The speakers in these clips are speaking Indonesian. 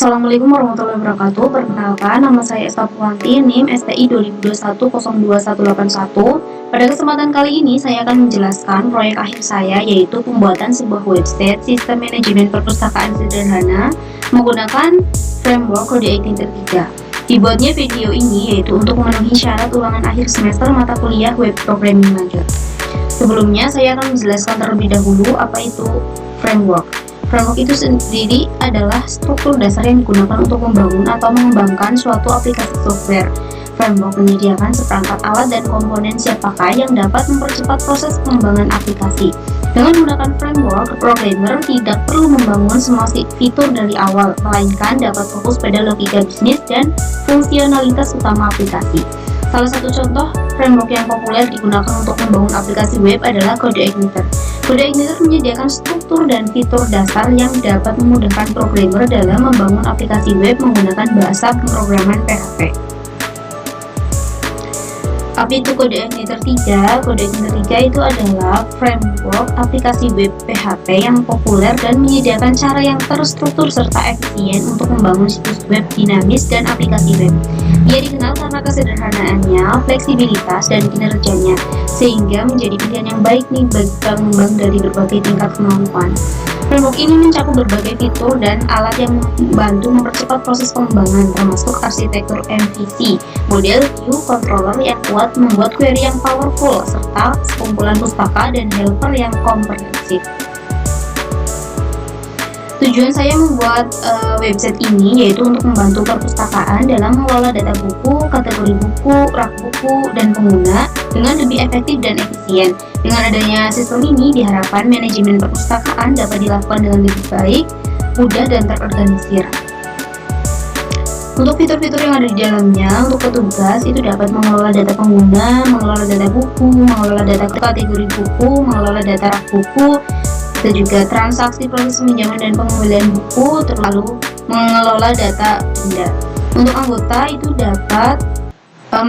Assalamualaikum warahmatullahi wabarakatuh. Perkenalkan, nama saya Esta Puanti, NIM STI 2021-02181. Pada kesempatan kali ini, saya akan menjelaskan proyek akhir saya, yaitu pembuatan sebuah website sistem manajemen perpustakaan sederhana menggunakan framework Code 18.3. Dibuatnya video ini yaitu untuk memenuhi syarat ulangan akhir semester mata kuliah Web Programming Major. Sebelumnya, saya akan menjelaskan terlebih dahulu apa itu framework. Framework itu sendiri adalah struktur dasar yang digunakan untuk membangun atau mengembangkan suatu aplikasi software. Framework menyediakan seperangkat alat dan komponen siap pakai yang dapat mempercepat proses pengembangan aplikasi. Dengan menggunakan framework, programmer tidak perlu membangun semua fitur dari awal, melainkan dapat fokus pada logika bisnis dan fungsionalitas utama aplikasi. Salah satu contoh framework yang populer digunakan untuk membangun aplikasi web adalah CodeIgniter. CodeIgniter menyediakan struktur dan fitur dasar yang dapat memudahkan programmer dalam membangun aplikasi web menggunakan bahasa pemrograman PHP. Apa itu CodeIgniter 3? CodeIgniter 3 itu adalah framework aplikasi web PHP yang populer dan menyediakan cara yang terstruktur serta efisien untuk membangun situs web dinamis dan aplikasi web. Ia dikenal karena kesederhanaannya, fleksibilitas, dan kinerjanya, sehingga menjadi pilihan yang baik nih bagi pengembang dari berbagai tingkat kemampuan. Framework ini mencakup berbagai fitur dan alat yang membantu mempercepat proses pengembangan, termasuk arsitektur MVC, model view controller yang kuat, membuat query yang powerful, serta sekumpulan pustaka dan helper yang komprehensif. Tujuan saya membuat website ini yaitu untuk membantu perpustakaan dalam mengelola data buku, kategori buku, rak buku, dan pengguna dengan lebih efektif dan efisien. Dengan adanya sistem ini, diharapkan manajemen perpustakaan dapat dilakukan dengan lebih baik, mudah, dan terorganisir. Untuk fitur-fitur yang ada di dalamnya, untuk petugas itu dapat mengelola data pengguna, mengelola data buku, mengelola data kategori buku, mengelola data rak buku, dan juga transaksi proses peminjaman dan pengembalian buku, terlalu mengelola data denda. Untuk anggota itu dapat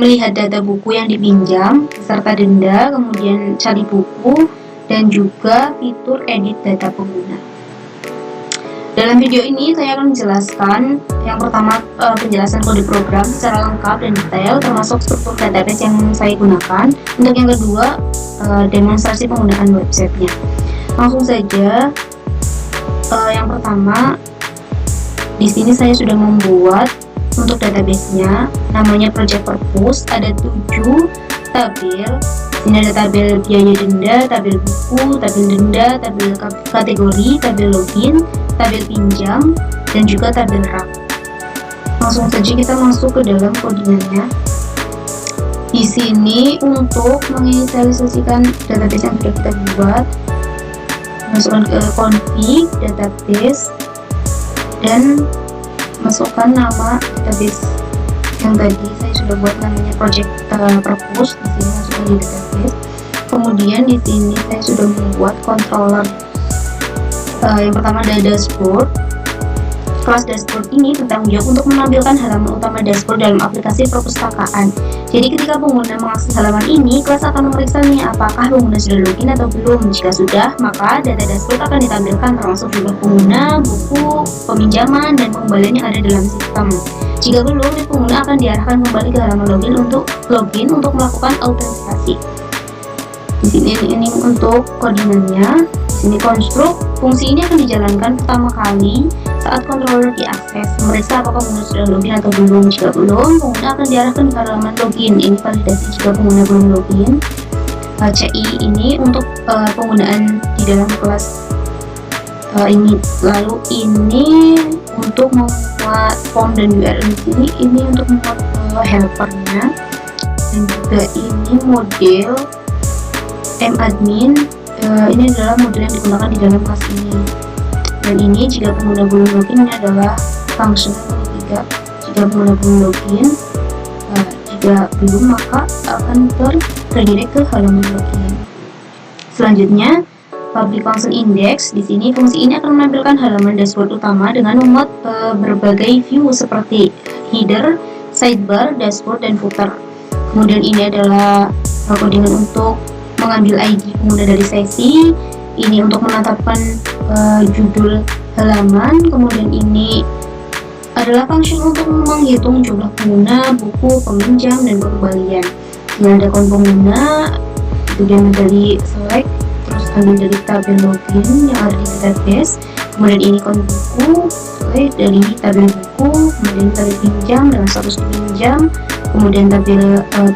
melihat data buku yang dipinjam beserta denda, kemudian cari buku, dan juga fitur edit data pengguna. Dalam video ini saya akan menjelaskan yang pertama penjelasan kode program secara lengkap dan detail termasuk struktur database yang saya gunakan. Untuk yang kedua demonstrasi penggunaan websitenya. Langsung saja, yang pertama di sini saya sudah membuat untuk database-nya, namanya project purpose. Ada 7 tabel. Ini ada tabel biaya denda, tabel buku, tabel denda, tabel kategori, tabel login, tabel pinjam, dan juga tabel rak. Langsung saja kita masuk ke dalam codingannya. Di sini untuk menginisialisasikan database yang sudah kita buat, masukkan ke config database dan masukkan nama database yang tadi saya sudah buat, namanya project purpose. Di sini masukkan di database. Kemudian di sini saya sudah membuat controller. Yang pertama ada dashboard. Kelas dashboard ini bertanggung jawab untuk menampilkan halaman utama dashboard dalam aplikasi perpustakaan. Jadi ketika pengguna mengakses halaman ini, kelas akan memeriksa nih apakah pengguna sudah login atau belum. Jika sudah, maka data dashboard akan ditampilkan termasuk jumlah pengguna, buku, peminjaman, dan pengembalian yang ada dalam sistem. Jika belum, pengguna akan diarahkan kembali ke halaman login untuk melakukan autentikasi. Di sini ini untuk codingannya. Di sini konstruk. Fungsi ini akan dijalankan pertama kali saat controller diakses, memeriksa apakah pengguna sudah login atau belum. Jika belum, pengguna akan diarahkan ke halaman login. Ini validasi jika pengguna belum login. CI ini untuk penggunaan di dalam kelas ini. Lalu ini untuk membuat form dan URL di sini. Ini untuk membuat helpernya, dan juga ini model madmin. Ini adalah model yang digunakan di dalam kelas ini. Dan ini jika pengguna belum login, ini adalah function ketiga. Jika pengguna belum login, jika belum maka akan terredirect ke halaman login. Selanjutnya, public function index. Di sini fungsi ini akan menampilkan halaman dashboard utama dengan memuat berbagai view seperti header, sidebar, dashboard, dan footer. Kemudian ini adalah codingan untuk mengambil ID pengguna dari sesi. Ini untuk menetapkan judul halaman. Kemudian ini adalah function untuk menghitung jumlah pengguna, buku, peminjam, dan pengembalian. Ini ada akun pengguna, itu dia dari select, terus ambil dari tabel login yang ada di database, kemudian ini akun buku, select dari tabel buku, kemudian tabel pinjam dengan status dipinjam, kemudian tabel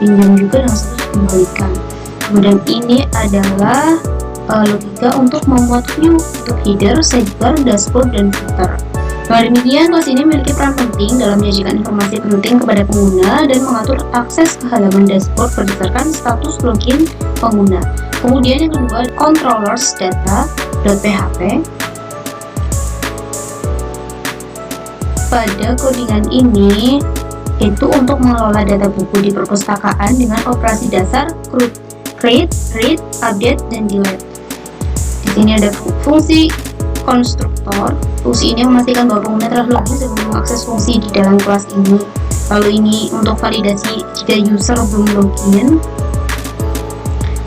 pinjam juga dengan status dikembalikan. Kemudian ini adalah logika untuk membuat view untuk header, sidebar, dashboard, dan footer. Dengan demikian, kelas ini memiliki peran penting dalam menyajikan informasi penting kepada pengguna dan mengatur akses ke halaman dashboard berdasarkan status login pengguna. Kemudian yang kedua, controllers data.php. Pada codingan ini itu untuk mengelola data buku di perpustakaan dengan operasi dasar create, read, update, dan delete. Di sini ada fungsi konstruktor. Fungsi ini memastikan bahwa pengguna telah login sebelum mengakses fungsi di dalam kelas ini. Lalu ini untuk validasi jika user belum login.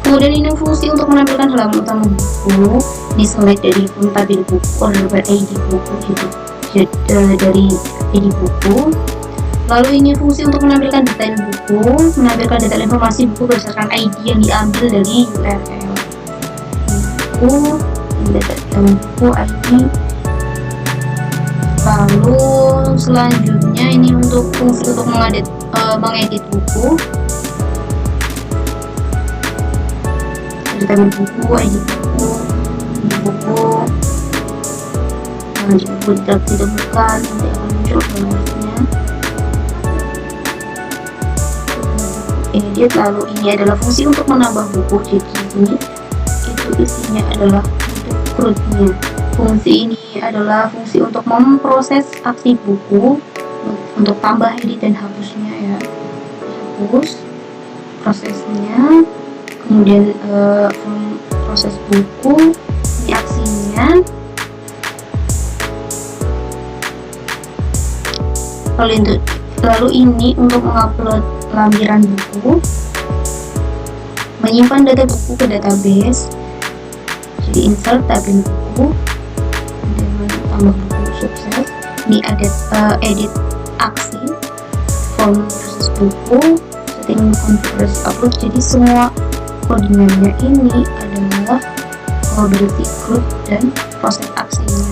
Kemudian ini fungsi untuk menampilkan halaman utama buku. Di select dari tabel buku, order by ID buku, dari ID buku. Lalu ini fungsi untuk menampilkan detail buku, menampilkan detail informasi buku berdasarkan ID yang diambil dari URL. Buku, detail buku, ID. Lalu selanjutnya ini untuk fungsi untuk mengedit buku. Detail buku, ID buku, buku. Nah, jika buku tidak ditemukan, nanti akan muncul gambarnya. Edit. Lalu ini adalah fungsi untuk menambah buku. Jadi ini itu isinya adalah untuk crudenya. Fungsi ini adalah fungsi untuk memproses aksi buku, untuk tambah, edit, dan hapusnya ya. Hapus prosesnya, kemudian proses buku, ini aksinya. Lalu ini untuk mengupload lampiran buku, menyimpan data buku ke database. Jadi insert tabel buku, kemudian tambah buku, sukses. Ini ada edit aksi, form proses buku, setting konfigurasi upload. Jadi semua codingannya ini adalah probability group dan proses aksinya.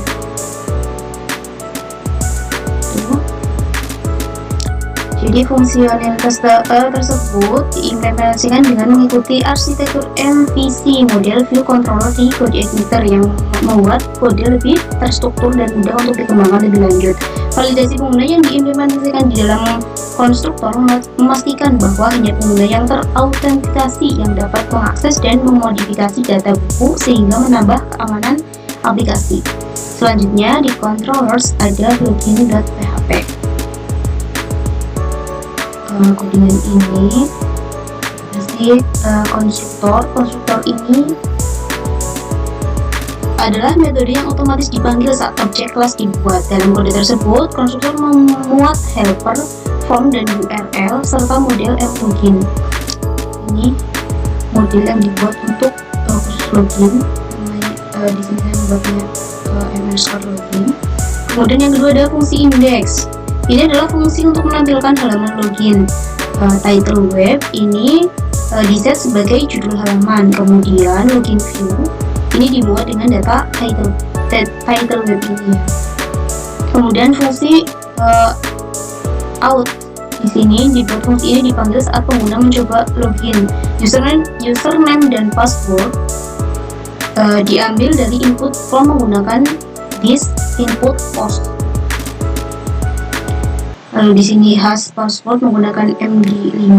Jadi fungsionalitas tersebut diimplementasikan dengan mengikuti arsitektur MVC, model view controller di kode editor, yang membuat kode lebih terstruktur dan mudah untuk dikembangkan lebih lanjut. Validasi pengguna yang diimplementasikan di dalam konstruktor memastikan bahwa hanya pengguna yang terautentikasi yang dapat mengakses dan memodifikasi data buku sehingga menambah keamanan aplikasi. Selanjutnya di controllers ada login.php. Codingan ini pasti konstruktor ini adalah metode yang otomatis dipanggil saat objek kelas dibuat. Dalam kode tersebut, konstruktor memuat helper, form, dan URL serta model login. Ini model yang dibuat untuk khusus login. Di sini saya membuatnya login. Kemudian yang kedua ada fungsi index. Ini adalah fungsi untuk menampilkan halaman login. Title web ini diset sebagai judul halaman. Kemudian login view ini dimuat dengan data title web ini. Kemudian fungsi out di sini dibuat. Fungsi ini dipanggil saat pengguna mencoba login. Username dan password diambil dari input form menggunakan this input post. Lalu di sini hash password menggunakan MD5.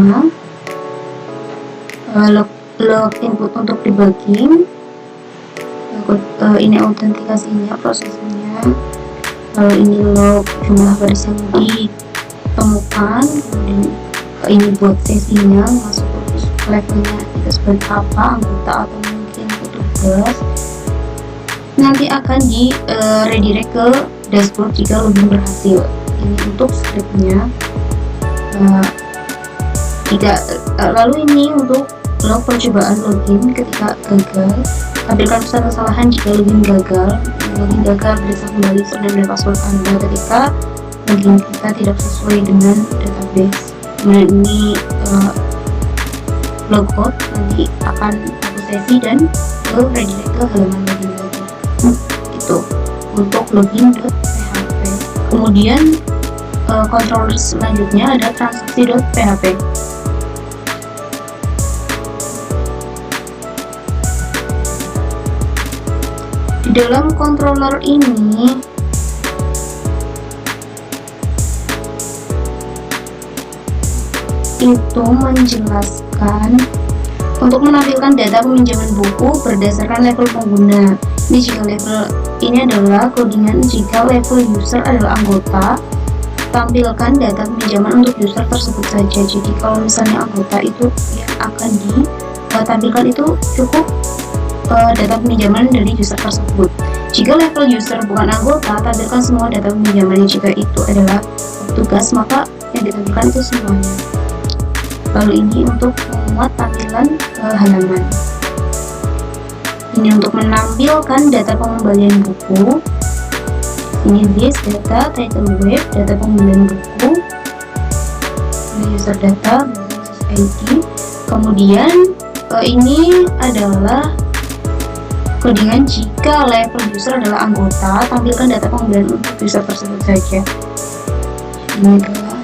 Log input untuk debugging. Ini autentikasinya, prosesnya. Lalu ini log jumlah baris yang ditemukan. Kemudian ini buat sesinya, masuk ke levelnya kita sebagai apa, anggota atau mungkin petugas. Nanti akan di redirect ke dashboard jika login berhasil. Ini untuk scriptnya. Lalu ini untuk log percobaan login ketika gagal. Tampilkan pesan kesalahan jika login gagal. Login gagal, bisa kembali username dan password Anda ketika login kita tidak sesuai dengan database. Kemudian ini logout, nanti akan hapus sesi dan redirect ke halaman login lagi. Itu untuk login.php. Kemudian controller selanjutnya ada transaksi.php. Di dalam controller ini itu menjelaskan untuk menampilkan data peminjaman buku berdasarkan level pengguna. Ini jika level ini adalah codingan jika level user adalah anggota, tampilkan data peminjaman untuk user tersebut saja. Jadi kalau misalnya anggota itu yang akan ditampilkan itu cukup data peminjaman dari user tersebut. Jika level user bukan anggota, tampilkan semua data peminjaman. Jika itu adalah tugas, maka yang ditampilkan itu semuanya. Lalu ini untuk memuat tampilan halaman. Ini untuk menampilkan data pengembalian buku. Ini list data, title web, data pengembalian buku, user data, ID. Kemudian ini adalah codingan jika level user adalah anggota, tampilkan data pengembalian untuk user tersebut saja. Ini adalah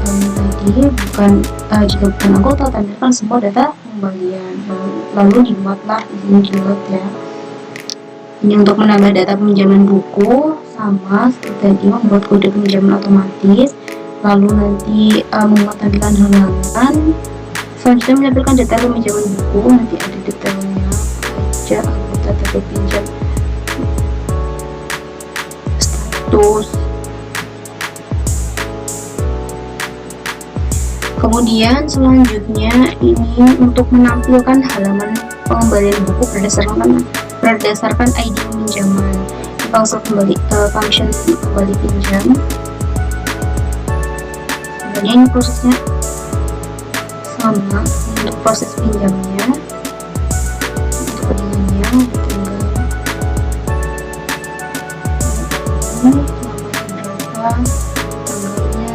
tadi jika bukan anggota, tampilkan semua data pengembalian. Lalu dibuatlah ini di load ya. Ini untuk menambah data peminjaman buku, sama seperti tadi membuat kode peminjaman otomatis. Lalu nanti membuat tampilan halaman. Selanjutnya menampilkan data peminjaman buku, nanti ada detailnya aja, anggota, data pinjam, status. Kemudian selanjutnya ini untuk menampilkan halaman pengembalian buku berdasarkan ID pinjaman. Function kembali pinjam. Sebenarnya ini prosesnya sama untuk proses pinjamnya. Untuk codingannya tinggal ini berapa tanggalnya.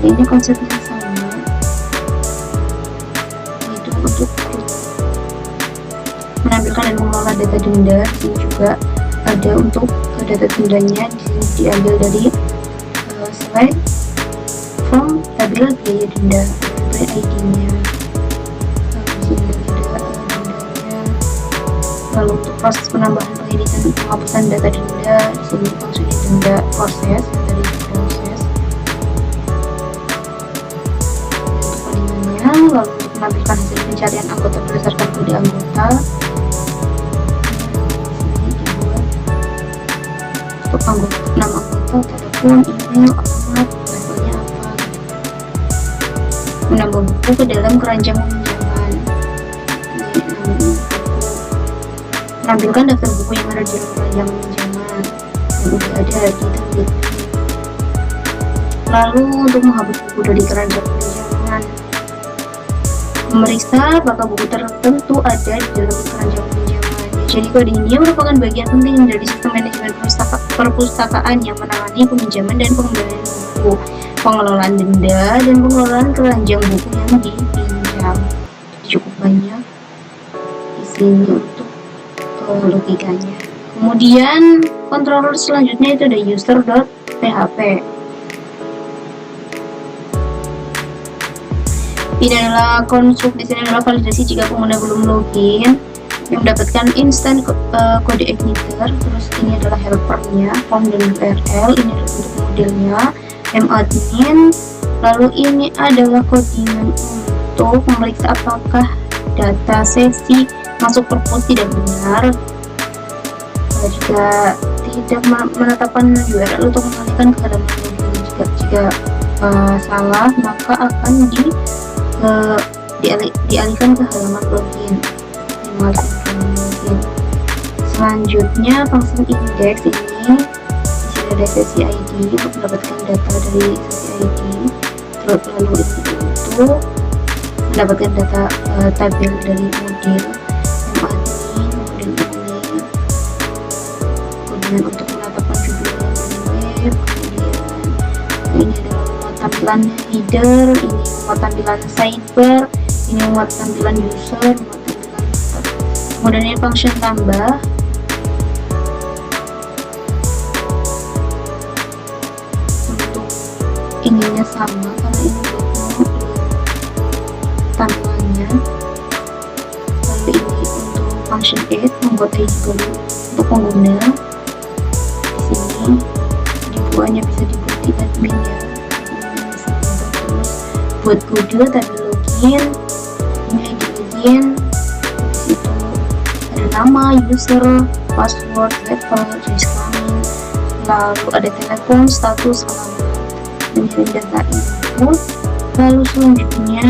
Ini konsepnya sama, itu untuk menampilkan dan mengelola data denda. Di sini juga ada untuk data dendanya, di sini diambil dari slide from tabel biaya denda, ID-nya. Di sini ada dendanya. Lalu untuk proses penambahan, pengeditan, penghapusan data denda, di sini maksudnya denda proses dari proses. Lalu untuk menampilkan hasil pencarian anggota berdasarkan kode anggota, ini dibuat untuk anggota, nama anggota, telepon, email, alamat, levelnya apa. Menambah buku ke dalam keranjang peminjaman. Ini namanya buku. Menampilkan daftar buku yang ada di dalam keranjang peminjaman yang udah ada di template. Lalu untuk menghapus buku dari keranjang peminjaman, memeriksa apakah buku tertentu ada di dalam keranjang pinjaman. Jadi kode ini merupakan bagian penting dari sistem manajemen perpustakaan yang menangani peminjaman dan pengembalian buku, pengelolaan denda, dan pengelolaan keranjang buku yang dipinjam. Cukup banyak di sini untuk logikanya. Kemudian controller selanjutnya itu ada user.php. Ini adalah konstruk, di sini adalah validasi jika pengguna belum login yang mendapatkan instant kode igniter. Terus ini adalah helpernya, form dan URL. Ini adalah untuk modelnya, admin. Lalu ini adalah codingan untuk memeriksa apakah data sesi masuk perpus tidak benar. Jika tidak menetapkan URL untuk mengalihkan ke halaman login, jika salah maka akan dialihkan ke halaman login. Selanjutnya fungsi index ini disini ada sesi ID untuk mendapatkan data dari sesi ID. Lalu ini untuk mendapatkan data tabel dari model admin, model ini. kemudian untuk menetapkan judul web, kemudian ini adalah memuat tampilan header, ini memuat tampilan sidebar, ini memuat tampilan user, memuat tampilan user. Kemudian ini function tambah, untuk ininya sama karena ini tampilannya. Lalu ini untuk function add, membuat ID baru untuk pengguna. Di sini dibuatnya bisa dibuat di admin ya, terus buat kode tadi login, ini ID login, di situ ada nama, user, password, level, jenis kelamin, lalu ada telepon, status, alamat, dan data input. Lalu selanjutnya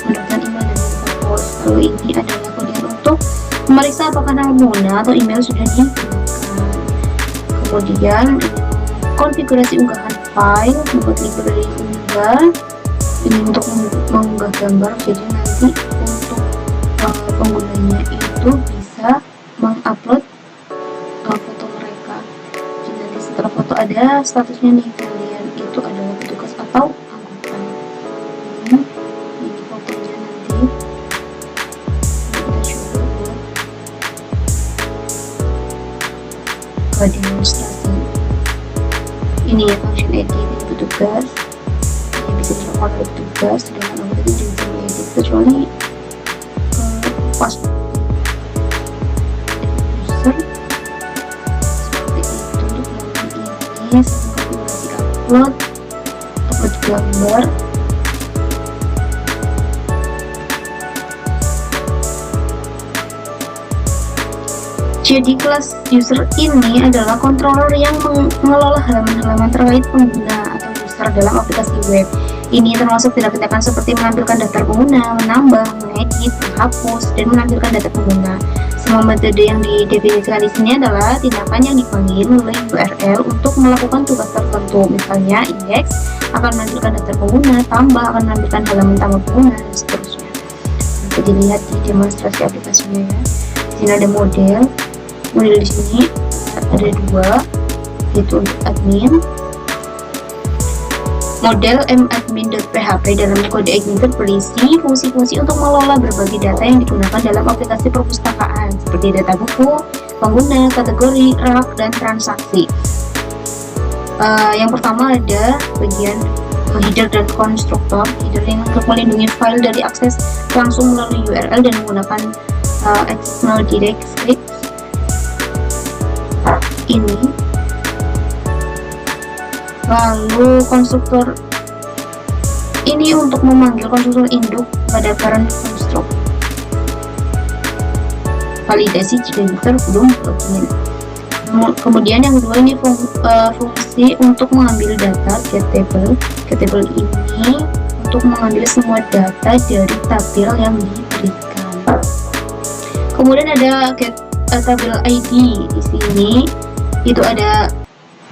mendapatkan email dan data pos. Lalu ini adalah kode untuk memeriksa apakah nama pengguna atau email sudah digunakan. Kemudian konfigurasi unggahan file, membuat library unggah, ini untuk mengunggah gambar, jadi nanti untuk penggunanya itu bisa mengupload foto mereka. Jadi nanti setelah foto ada statusnya nih, kalian itu adalah petugas atau anggota. Ini fotonya nanti kita coba buat ke demonstrasi. Ini ya function edit, ini petugas, ini bisa dilakukan oleh petugas, sedangkan anggota itu bisa mengedit kecuali pas user seperti itu. Untuk melakukan ini sama konfigurasi upload gambar. Jadi kelas user ini adalah controller yang mengelola halaman-halaman terkait pengguna atau user dalam aplikasi web. Ini termasuk tindakan seperti menampilkan daftar pengguna, menambah, mengedit, menghapus, dan menampilkan data pengguna. Semua metode yang didefinisikan di sini adalah tindakan yang dipanggil oleh URL untuk melakukan tugas tertentu. Misalnya, index akan menampilkan daftar pengguna, tambah akan menampilkan halaman tambah pengguna, dan seterusnya. Bisa dilihat di demonstrasi aplikasinya ya. Di sini ada model di sini ada dua, yaitu untuk admin. Model madmin.php dalam kode admin berisi fungsi-fungsi untuk mengelola berbagai data yang digunakan dalam aplikasi perpustakaan seperti data buku, pengguna, kategori, rak, dan transaksi. Yang pertama ada bagian header dan konstruktor. Header yang untuk melindungi file dari akses langsung melalui URL dan menggunakan external direct script. Ini lalu konstruktor ini untuk memanggil konstruktor induk pada parent construct, validasi jika user belum login. Kemudian yang kedua ini fungsi untuk mengambil data get table. Get table ini untuk mengambil semua data dari tabel yang diberikan. Kemudian ada get tabel ID. Di sini itu ada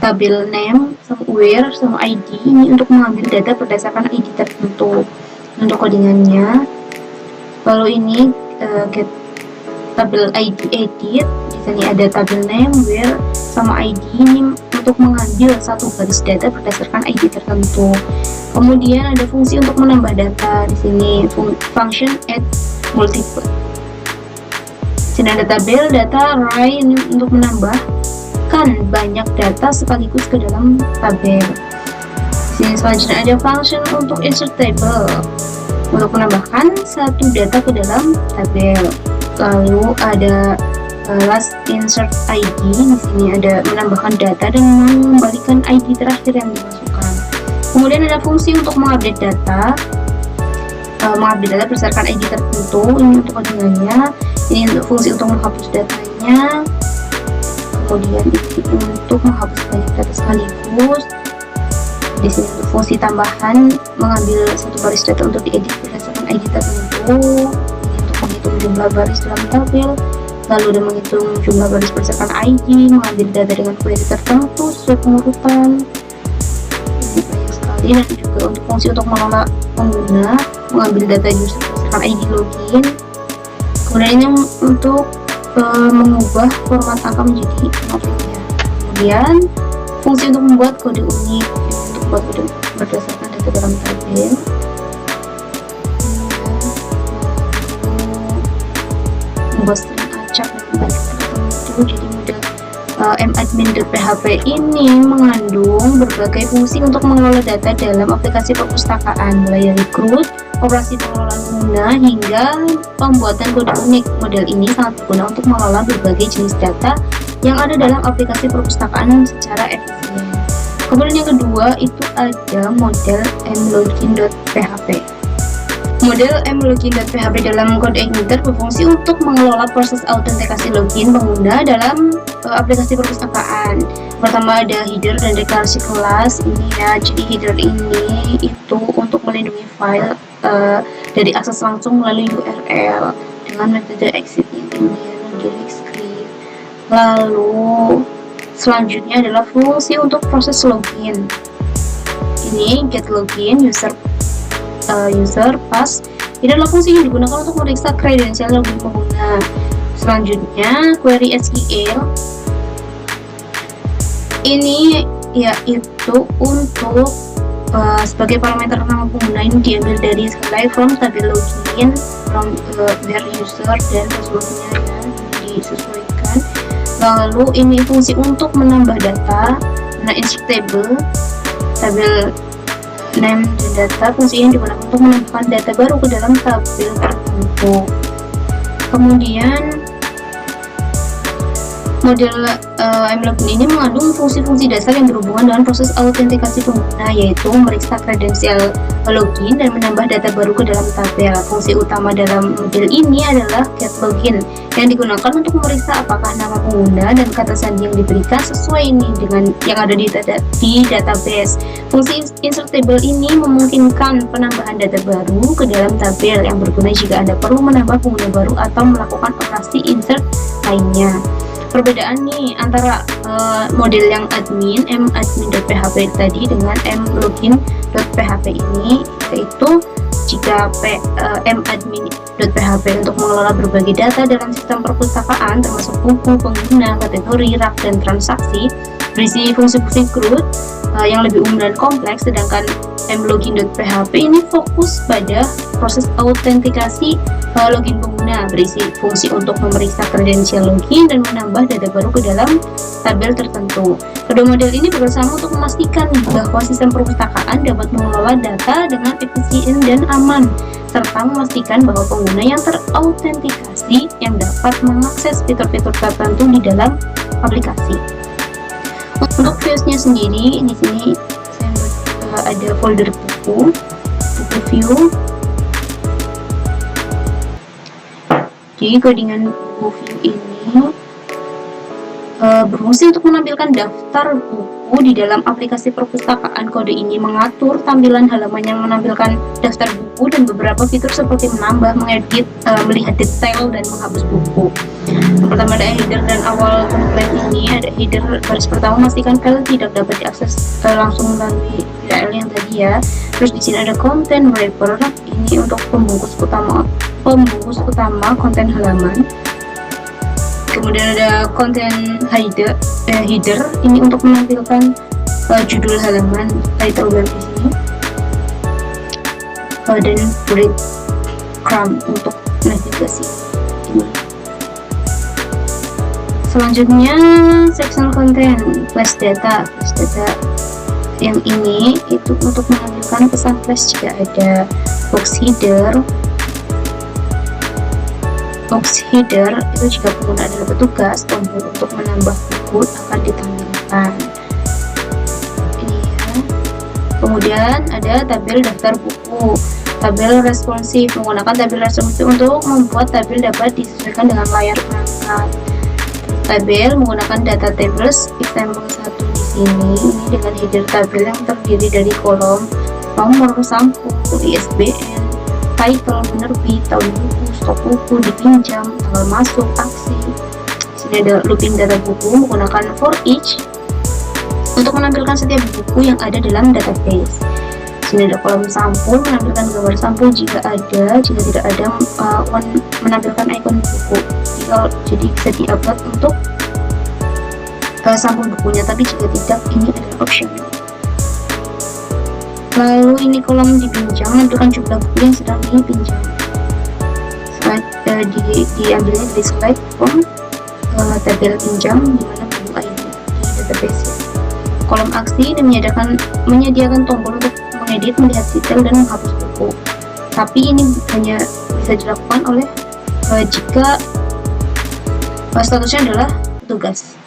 tabel name sama where sama ID, ini untuk mengambil data berdasarkan ID tertentu untuk codingannya. Lalu ini get tabel ID edit. Di sini ada tabel name, where sama ID, ini untuk mengambil satu baris data berdasarkan ID tertentu. Kemudian ada fungsi untuk menambah data. Di sini function add multiple. Di sini ada tabel data array, ini untuk menambahkan banyak data sekaligus ke dalam tabel. Di sini selanjutnya ada function untuk insert table, untuk menambahkan satu data ke dalam tabel. Lalu ada last insert ID. Di sini ada menambahkan data dan mengembalikan ID terakhir yang dimasukkan. Kemudian ada fungsi untuk mengupdate data. Mengupdate data berdasarkan ID tertentu. Ini untuk codingannya. Ini untuk fungsi untuk menghapus datanya. Kemudian ini untuk menghapus banyak data sekaligus. Di sini untuk fungsi tambahan, mengambil satu baris data untuk diedit berdasarkan ID tertentu. Ini untuk menghitung jumlah baris dalam tabel. Lalu dan menghitung jumlah baris berdasarkan ID, mengambil data dengan query tertentu sesuai pengurutan. Ini banyak sekali. Dan juga untuk fungsi untuk mengelola pengguna, mengambil data user berdasarkan ID login. Kemudian ini untuk mengubah format angka menjadi nominal. Kemudian fungsi untuk membuat kode unik, untuk membuat kode berdasarkan data dalam tabel. Membuat string acak itu jadi model madmin.php ini mengandung berbagai fungsi untuk mengelola data dalam aplikasi perpustakaan, mulai dari CRUD, operasi pengelolaan pengguna, hingga pembuatan kode unik. Model ini sangat berguna untuk mengelola berbagai jenis data yang ada dalam aplikasi perpustakaan secara efisien. Kemudian yang kedua itu ada model mlogin.php. Model mlogin.php dalam kode editor berfungsi untuk mengelola proses autentikasi login pengguna dalam aplikasi perpustakaan. Pertama ada header dan deklarasi kelas ini ya. Jadi header ini itu untuk melindungi file dari akses langsung melalui URL dengan metode exit ini direct script. Lalu selanjutnya adalah fungsi untuk proses login. Ini get login user pass. Ini adalah fungsi yang digunakan untuk memeriksa kredensial login pengguna. Selanjutnya query SQL. Ini yaitu untuk sebagai parameter nama pengguna ini diambil dari select from tabel login from where user dan passwordnya ya disesuaikan. Lalu ini fungsi untuk menambah data, insert table, tabel name dan data. Fungsi ini digunakan untuk menambahkan data baru ke dalam tabel tertentu. Kemudian model mlogin ini mengandung fungsi-fungsi dasar yang berhubungan dengan proses autentikasi pengguna, yaitu memeriksa kredensial login dan menambah data baru ke dalam tabel. Fungsi utama dalam model ini adalah get login yang digunakan untuk memeriksa apakah nama pengguna dan kata sandi yang diberikan sesuai ini dengan yang ada di database. Fungsi insert table ini memungkinkan penambahan data baru ke dalam tabel yang berguna jika Anda perlu menambah pengguna baru atau melakukan operasi insert lainnya. Perbedaan nih antara model yang madmin.php tadi dengan mlogin.php ini, yaitu jika madmin.php untuk mengelola berbagai data dalam sistem perpustakaan termasuk buku, pengguna, kategori, rak, dan transaksi, berisi fungsi-fungsi CRUD yang lebih umum dan kompleks, sedangkan mlogin.php ini fokus pada proses autentikasi login pengguna, berisi fungsi untuk memeriksa kredensial login dan menambah data baru ke dalam tabel tertentu. Kedua model ini bekerjasama untuk memastikan bahwa sistem perpustakaan dapat mengelola data dengan efisien dan aman, serta memastikan bahwa pengguna yang terautentikasi yang dapat mengakses fitur-fitur tertentu di dalam aplikasi. Untuk viewsnya sendiri, di sini saya ada folder buku view. Jadi codingan buku view ini berfungsi untuk menampilkan daftar buku di dalam aplikasi perpustakaan. Kode ini mengatur tampilan halaman yang menampilkan daftar buku dan beberapa fitur seperti menambah, mengedit, melihat detail, dan menghapus buku. Yang pertama ada header dan awal template ini. Ada header baris pertama, memastikan file tidak dapat diakses langsung melalui URL yang tadi ya. Terus di sini ada content wrapper, ini untuk pembungkus utama konten halaman. Kemudian ada content header, ini untuk menampilkan judul halaman, title web di sini. Dan breadcrumb untuk navigasi ini. Selanjutnya section content, flash data yang ini itu untuk menampilkan pesan flash jika ada. Box header itu jika pengguna adalah petugas, tombol untuk menambah buku akan ditampilkan. Ini ya. Kemudian ada tabel daftar buku, tabel responsif, menggunakan tabel responsif untuk membuat tabel dapat disesuaikan dengan layar perangkat. Tabel menggunakan data tables example 1 di sini, ini dengan header tabel yang terdiri dari kolom nomor, sampul, ISBN, title, penerbit, tahun buku, stok buku, dipinjam, tanggal masuk, aksi. Sini ada looping data buku menggunakan for each untuk menampilkan setiap buku yang ada dalam database. Sini ada kolom sampul, menampilkan gambar sampul jika ada, jika tidak ada menampilkan ikon buku. Jadi bisa di-upload untuk sampul bukunya, tapi jika tidak, ini adalah optional. Lalu ini kolom dipinjam, menampilkan jumlah buku yang sedang dipinjam. Diambilnya dari slide from tabel pinjam di mana buku ID di database. Kolom aksi dan menyediakan tombol untuk mengedit, melihat detail, dan menghapus buku. Tapi ini hanya bisa dilakukan oleh jika statusnya adalah tugas.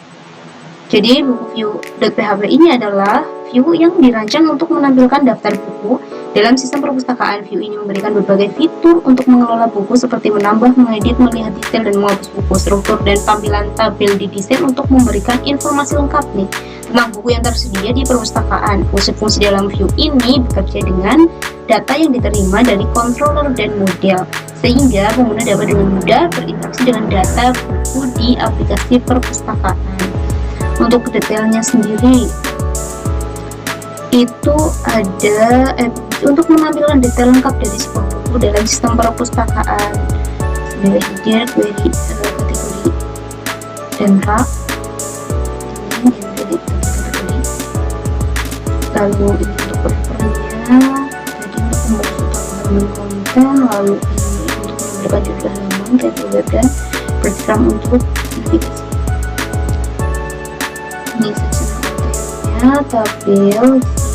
Jadi buku view.php ini adalah view yang dirancang untuk menampilkan daftar buku dalam sistem perpustakaan. View ini memberikan berbagai fitur untuk mengelola buku seperti menambah, mengedit, melihat detail, dan menghapus buku. Struktur dan tampilan tabel didesain untuk memberikan informasi lengkap tentang buku yang tersedia di perpustakaan. Fungsi-fungsi dalam view ini bekerja dengan data yang diterima dari controller dan model, sehingga pengguna dapat dengan mudah berinteraksi dengan data buku di aplikasi perpustakaan. Untuk detailnya sendiri, itu ada untuk menampilkan detail lengkap dari sebuah buku dalam sistem perpustakaan. Sebenarnya header, query, kategori, dan rak. Ini dari kategori. Lalu ini untuk preferennya, jadi untuk membentuk halaman konten. Lalu ini untuk memberikan judul halaman, title web, dan breadcrumb untuk navigasi. Ini section kontennya, tabel.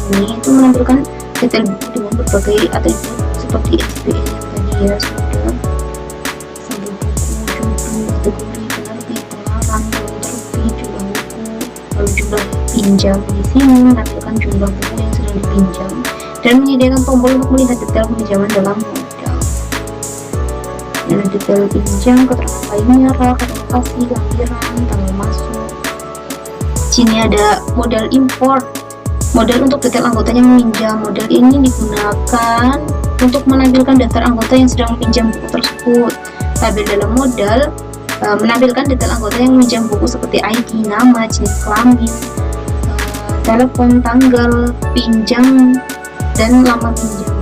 Ini itu menampilkan detail buku dengan berbagai atribut seperti ISBN yang tadi ya sudah, sampul buku, judul, kategori, penerbit, pengarang, tahun terbit, jumlah buku, lalu jumlah pinjam. Di sini menampilkan jumlah buku yang sedang dipinjam dan menyediakan tombol untuk melihat detail pinjaman dalam modal. Dan detail pinjam, keterangan lainnya, rak, lokasi, lampiran, tanggal masuk. Sini ada modal import. Modal untuk detail anggota yang meminjam. Modal ini digunakan untuk menampilkan daftar anggota yang sedang meminjam buku tersebut. Tabel dalam modal menampilkan detail anggota yang meminjam buku seperti ID, nama, jenis kelamin, telepon, tanggal pinjam, dan lama pinjam.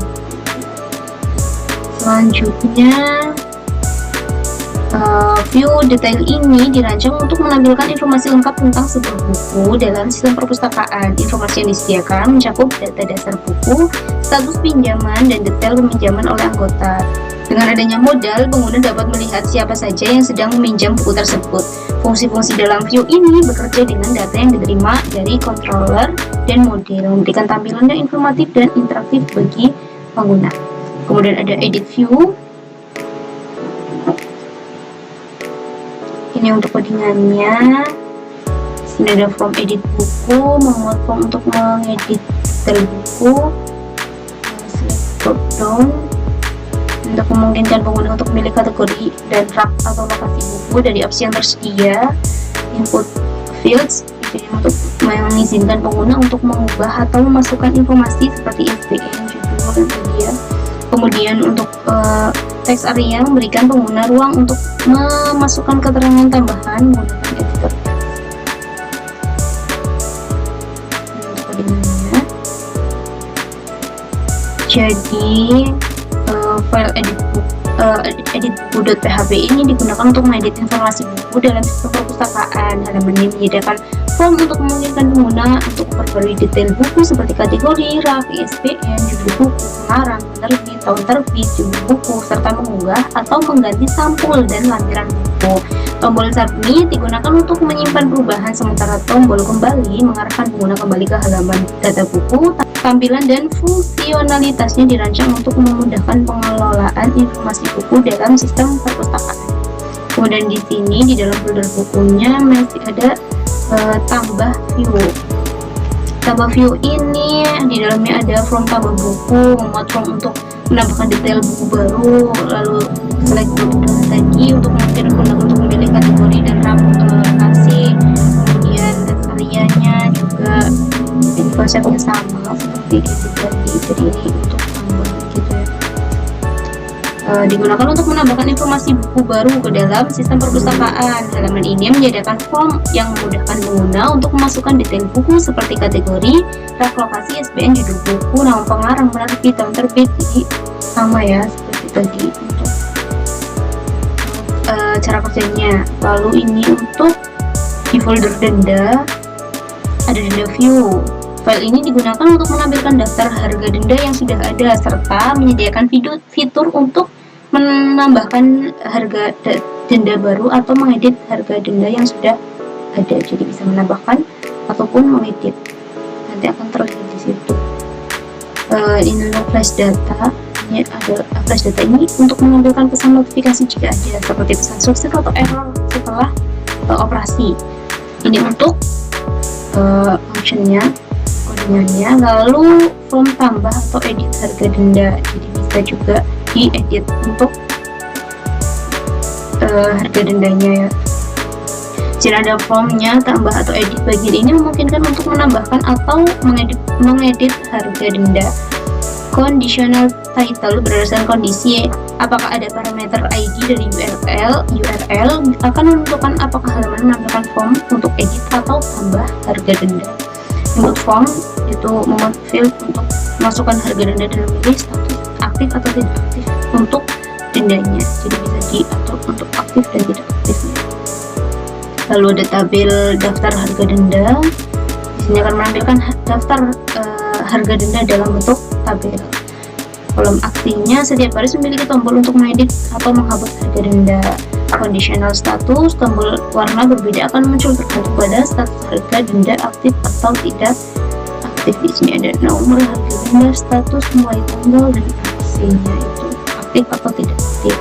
Selanjutnya, view detail ini dirancang untuk menampilkan informasi lengkap tentang sebuah buku dalam sistem perpustakaan. Informasi yang disediakan mencakup data dasar buku, status pinjaman, dan detail peminjaman oleh anggota. Dengan adanya modal, pengguna dapat melihat siapa saja yang sedang meminjam buku tersebut. Fungsi-fungsi dalam view ini bekerja dengan data yang diterima dari controller dan model, memberikan tampilan yang informatif dan interaktif bagi pengguna. Kemudian ada edit view. Ini untuk codingannya. Sini ada form edit buku, memuat form untuk mengedit detail buku, select drop down untuk memungkinkan pengguna untuk memilih kategori dan rak atau lokasi buku dari opsi yang tersedia. Input fields ini untuk mengizinkan pengguna untuk mengubah atau memasukkan informasi seperti ISBN, judul, dan media. Kemudian untuk text area memberikan pengguna ruang untuk memasukkan keterangan tambahan menggunakan editor. Untuk codingannya, jadi file edit buku.php ini digunakan untuk mengedit informasi buku dalam sistem perpustakaan. Halaman ini menyediakan form untuk memungkinkan pengguna untuk memperbarui detail buku seperti kategori, rak, ISBN, judul buku, pengarang, penerbit, tahun terbit, jumlah buku, serta mengunggah atau mengganti sampul dan lampiran buku. Tombol submit digunakan untuk menyimpan perubahan, sementara tombol kembali mengarahkan pengguna kembali ke halaman data buku. Tampilan dan fungsionalitasnya dirancang untuk memudahkan pengelolaan informasi buku dalam sistem perpustakaan. Kemudian di sini di dalam folder bukunya masih ada tambah view. Tambah view ini di dalamnya ada form tambah buku, memuat form untuk menambahkan detail buku baru, lalu select drop down tadi untuk memungkinkan pengguna untuk memilih kategori dan rak lokasi. Kemudian text area-nya juga ini konsepnya sama seperti itu tadi, jadi ini untuk tambah gitu ya. digunakan untuk menambahkan informasi buku baru ke dalam sistem perpustakaan. Halaman ini menyediakan form yang memudahkan pengguna untuk memasukkan detail buku seperti kategori, rak lokasi, ISBN, judul buku, nama pengarang, penerbit, tahun terbit. Jadi sama ya seperti tadi untuk cara kerjanya. Lalu ini untuk di folder denda ada denda view. File ini digunakan untuk menampilkan daftar harga denda yang sudah ada serta menyediakan fitur untuk menambahkan harga denda baru atau mengedit harga denda yang sudah ada. Jadi bisa menambahkan ataupun mengedit. Nanti akan terlihat di situ. Ini flash data. Ini ada flash data ini untuk mengambilkan pesan notifikasi jika ada, seperti pesan sukses atau error setelah operasi. Ini untuk functionnya, kodenya. Lalu form tambah atau edit harga denda, jadi bisa juga diedit untuk harga dendanya ya. Jika ada formnya tambah atau edit, bagian ini memungkinkan untuk menambahkan atau mengedit harga denda. Conditional title berdasarkan kondisi apakah ada parameter ID dari URL akan menentukan apakah halaman menampilkan form untuk edit atau tambah harga denda. Input form itu memuat field untuk masukkan harga denda dan memilih status aktif atau tidak aktif untuk dendanya. Jadi bisa diatur untuk aktif dan tidak aktifnya. Lalu ada tabel daftar harga denda. Di sini akan menampilkan daftar harga denda dalam bentuk tabel. Kolom aksinya setiap baris memiliki tombol untuk mengedit atau menghapus harga denda. Conditional status, tombol warna berbeda akan muncul tergantung pada status harga denda aktif atau tidak aktif. Di sini ada nomor harga denda, status, mulai tanggal, dan aksinya itu aktif atau tidak aktif.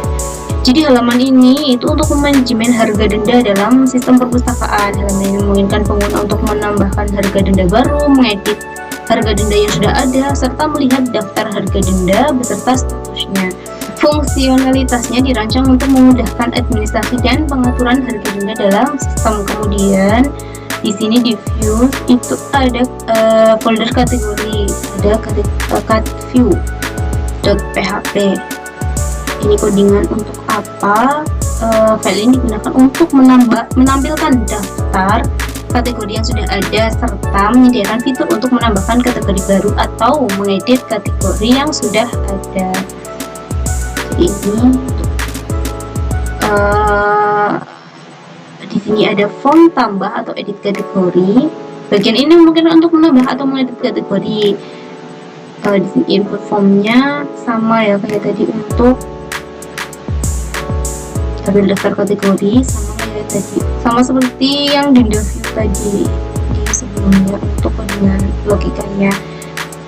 Jadi halaman ini itu untuk manajemen harga denda dalam sistem perpustakaan. Halaman ini memungkinkan pengguna untuk menambahkan harga denda baru, mengedit harga denda yang sudah ada, serta melihat daftar harga denda beserta statusnya. Fungsionalitasnya dirancang untuk memudahkan administrasi dan pengaturan harga denda dalam sistem. Kemudian di sini di view itu ada folder kategori, ada cat view.php. Ini codingan untuk apa? File ini digunakan untuk menampilkan daftar kategori yang sudah ada serta menyediakan fitur untuk menambahkan kategori baru atau mengedit kategori yang sudah ada. Jadi ini di sini ada form tambah atau edit kategori. Bagian ini mungkin untuk menambah atau mengedit kategori. Di sini input formnya sama ya kayak tadi untuk tabel daftar kategori, sama kayak tadi, sama seperti yang di view tadi di sebelumnya untuk dengan logikanya.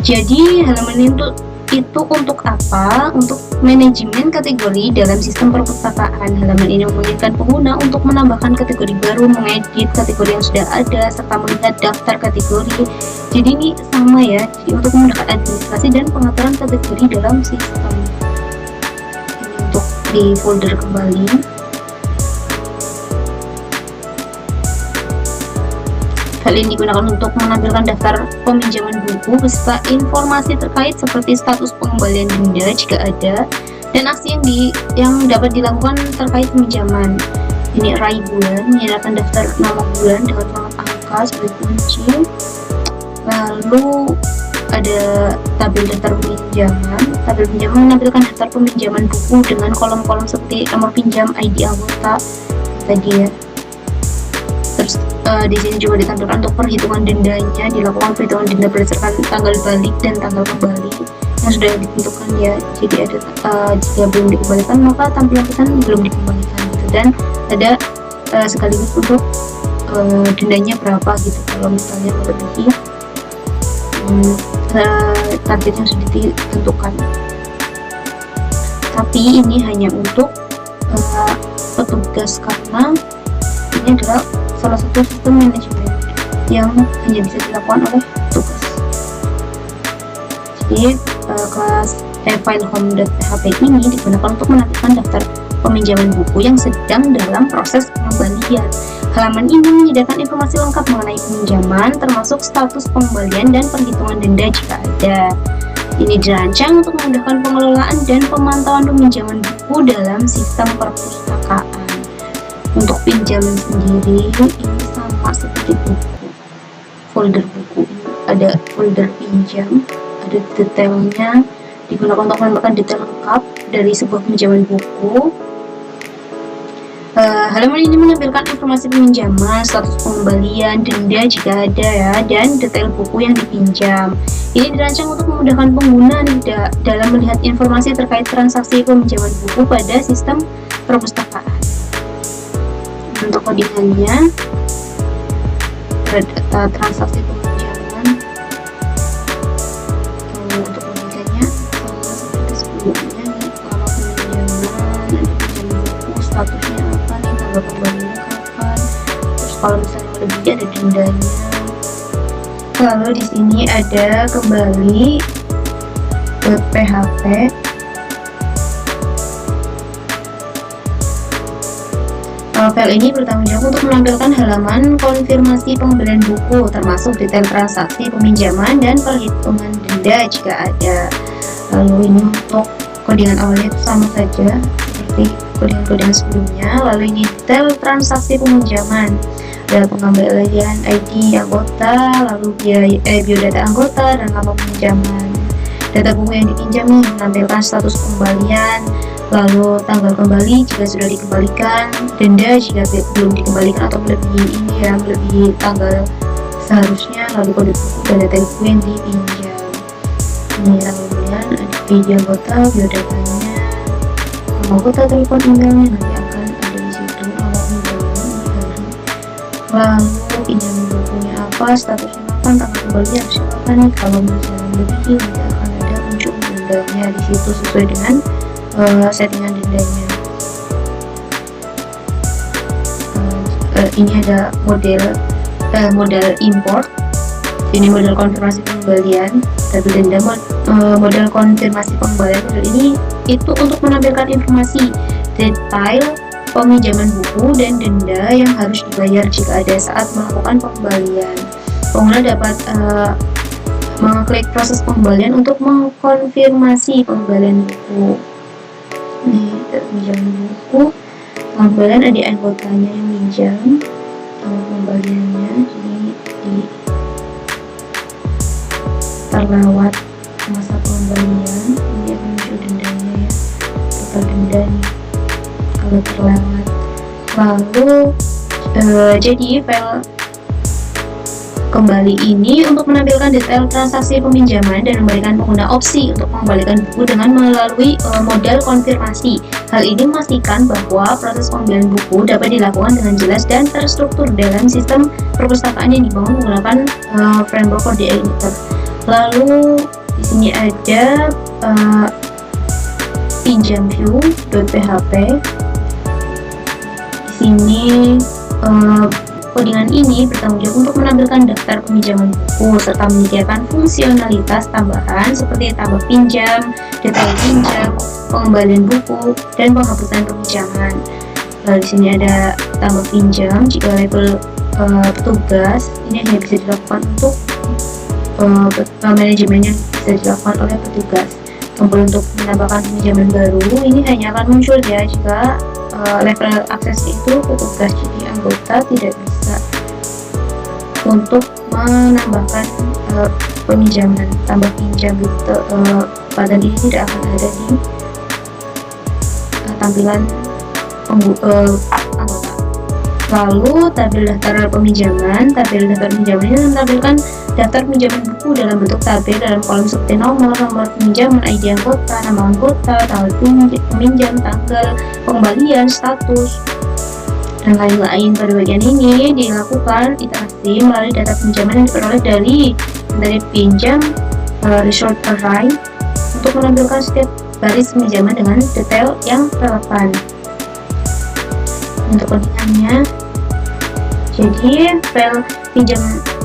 Jadi halaman itu untuk apa? Untuk manajemen kategori dalam sistem perpustakaan. Halaman ini memungkinkan pengguna untuk menambahkan kategori baru, mengedit kategori yang sudah ada, serta melihat daftar kategori. Jadi ini sama ya, jadi untuk memudahkan administrasi dan pengaturan kategori dalam sistem. Untuk di folder kembali. File ini digunakan untuk menampilkan daftar peminjaman buku beserta informasi terkait seperti status pengembalian denda jika ada, dan aksi yang dapat dilakukan terkait peminjaman. Ini array bulan, menyediakan daftar nama bulan dengan format angka sebagai kunci. Lalu ada tabel daftar peminjaman. Tabel pinjaman menampilkan daftar peminjaman buku dengan kolom-kolom seperti nomor pinjam, ID anggota tadi ya. Terus di sini juga ditampilkan untuk perhitungan dendanya, dilakukan perhitungan denda berdasarkan tanggal balik dan tanggal kembali yang sudah ditentukan ya. Jadi ada jika belum dikembalikan maka tampilan pesan belum dikembalikan gitu, dan ada sekaligus untuk dendanya berapa gitu kalau misalnya melebihi target yang sudah ditentukan. Tapi ini hanya untuk petugas karena ini adalah salah satu sistem manajemen yang hanya bisa dilakukan oleh petugas. Jadi kelas file home.php ini digunakan untuk menampilkan daftar peminjaman buku yang sedang dalam proses pengembalian. Halaman ini menyediakan informasi lengkap mengenai peminjaman, termasuk status pengembalian dan perhitungan denda jika ada. Ini dirancang untuk memudahkan pengelolaan dan pemantauan peminjaman buku dalam sistem perpustakaan. Untuk pinjaman sendiri ini sama seperti buku. Folder buku ada folder pinjam, ada detailnya, digunakan untuk menambahkan detail lengkap dari sebuah pinjaman buku. Halaman ini menampilkan informasi peminjaman, status pengembalian, denda jika ada ya, dan detail buku yang dipinjam. Ini dirancang untuk memudahkan pengguna dalam melihat informasi terkait transaksi peminjaman buku pada sistem perpustakaan. Untuk codingannya, transaksi peminjaman. Untuk codingannya sama seperti sebelumnya nih, kalau peminjaman ada pinjam buku, statusnya apa nih, tanggal pembaliannya kapan, terus kalau misalnya lebih ada dendanya. Lalu di sini ada kembali .php. File ini bertanggung jawab untuk menampilkan halaman konfirmasi pengembalian buku, termasuk detail transaksi peminjaman dan perhitungan denda jika ada. Lalu ini untuk kodingan awalnya itu sama saja seperti kodingan-kodingan sebelumnya. Lalu ini detail transaksi peminjaman, ada pengembalian ID anggota, lalu biodata anggota dan nama peminjaman. Data buku yang dipinjami menampilkan status pengembalian, lalu tanggal kembali jika sudah dikembalikan, denda jika belum dikembalikan atau melebihi tanggal seharusnya, lalu kode buku dan data buku yang dipinjam. Ini tanggal bulan, ada ID anggota, biodatanya, nama anggota, telepon, emailnya nanti akan ada di situ. Awal pinjaman, lalu pinjam bukunya apa, statusnya kapan, tanggal kembali harus kapan nih. Kalau misalnya lebih nanti akan ada muncul dendanya di situ sesuai dengan settingan dendanya. Ini ada model import, ini model konfirmasi pengembalian, tapi denda model konfirmasi pengembalian model ini itu untuk menampilkan informasi detail peminjaman buku dan denda yang harus dibayar jika ada saat melakukan pengembalian. Pengguna dapat mengklik proses pengembalian untuk mengkonfirmasi pengembalian buku. Nih, pinjam buku, pengembalian ada anggotanya yang minjam, pengembaliannya jadi terlewat masa pengembalian, ini akan muncul dendanya ya, total denda nih kalau terlewat. Lalu jadi file kembali ini untuk menampilkan detail transaksi peminjaman dan memberikan pengguna opsi untuk mengembalikan buku dengan melalui model konfirmasi. Hal ini memastikan bahwa proses pembelian buku dapat dilakukan dengan jelas dan terstruktur dalam sistem perpustakaan yang dibangun menggunakan framework Code Editor. Lalu di sini ada pinjam view.php. Di sini kodingan ini bertanggung jawab untuk menampilkan daftar peminjaman buku serta menyediakan fungsionalitas tambahan seperti tambah pinjam, detail pinjam, pengembalian buku, dan penghapusan peminjaman. Lalu di sini ada tambah pinjam jika level petugas, ini hanya bisa dilakukan untuk manajemennya bisa dilakukan oleh petugas. Kemudian untuk menambahkan peminjaman baru, ini hanya akan muncul ya jika level akses itu petugas, jadi anggota tidak bisa untuk menambahkan peminjaman, tambah pinjam gitu. Pada ini tidak akan ada di tampilan anggota. Lalu tabel daftar peminjaman ini menampilkan daftar pinjaman buku dalam bentuk tabel dalam kolom seperti nomor peminjaman, ID anggota, nama anggota, tanggal peminjam, tanggal pengembalian, status, dan lain-lain. Pada bagian ini dilakukan iterasi melalui data pinjaman yang diperoleh dari pinjam resort array untuk menampilkan setiap baris pinjaman dengan detail yang relevan. Untuk codingannya, jadi file pinjam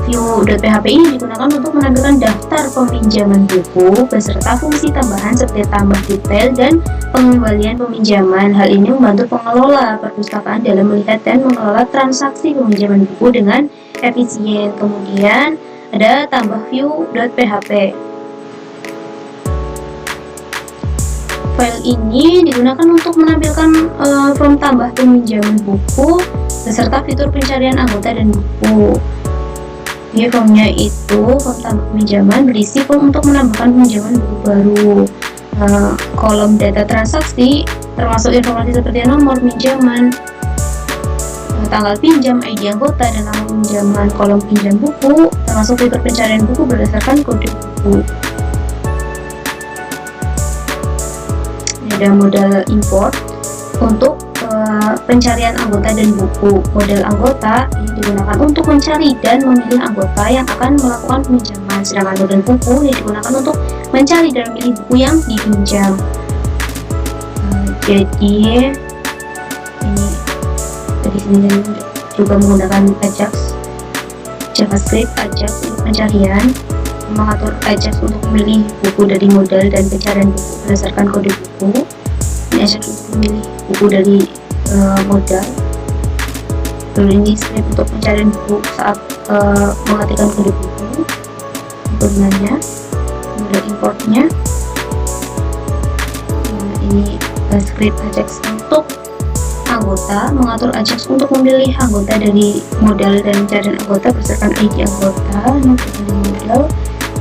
view.php ini digunakan untuk menampilkan daftar peminjaman buku beserta fungsi tambahan seperti tambah detail dan pengembalian peminjaman. Hal ini membantu pengelola perpustakaan dalam melihat dan mengelola transaksi peminjaman buku dengan efisien. Kemudian ada tambah view.php. File ini digunakan untuk menampilkan form tambah peminjaman buku beserta fitur pencarian anggota dan buku. Jadi formnya itu form tambah peminjaman berisi form untuk menambahkan peminjaman buku baru. Kolom data transaksi termasuk informasi seperti nomor pinjaman, tanggal pinjam, ID anggota, dan nama pinjaman. Kolom pinjam buku termasuk fitur pencarian buku berdasarkan kode buku. Ada modal import untuk pencarian anggota dan buku. Model anggota ini digunakan untuk mencari dan memilih anggota yang akan melakukan peminjaman, sedangkan model buku ini digunakan untuk mencari dan memilih buku yang dipinjam. Jadi ini dari sini juga menggunakan Ajax, JavaScript Ajax untuk pencarian, mengatur Ajax untuk memilih buku dari modal dan pencarian buku berdasarkan kode buku. Ini Ajax untuk memilih buku dari modal. Lalu ini script untuk pencarian buku saat mengetikkan kode buku. Gunanya, modal importnya. Ini script Ajax untuk anggota, mengatur Ajax untuk memilih anggota dari modal dan pencarian anggota berdasarkan ID anggota. Dari modal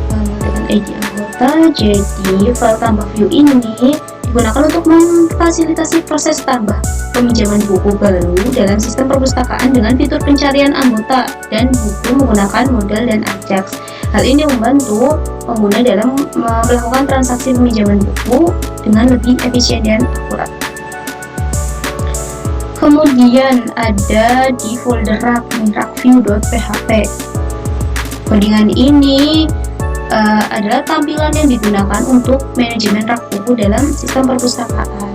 mengetikkan ID anggota. Jadi file tambah view ini digunakan untuk memfasilitasi proses tambah peminjaman buku baru dalam sistem perpustakaan dengan fitur pencarian anggota dan buku menggunakan modal dan Ajax. Hal ini membantu pengguna dalam melakukan transaksi peminjaman buku dengan lebih efisien dan akurat. Kemudian ada di folder rakview.php. Codingan ini adalah tampilan yang digunakan untuk manajemen rak buku dalam sistem perpustakaan.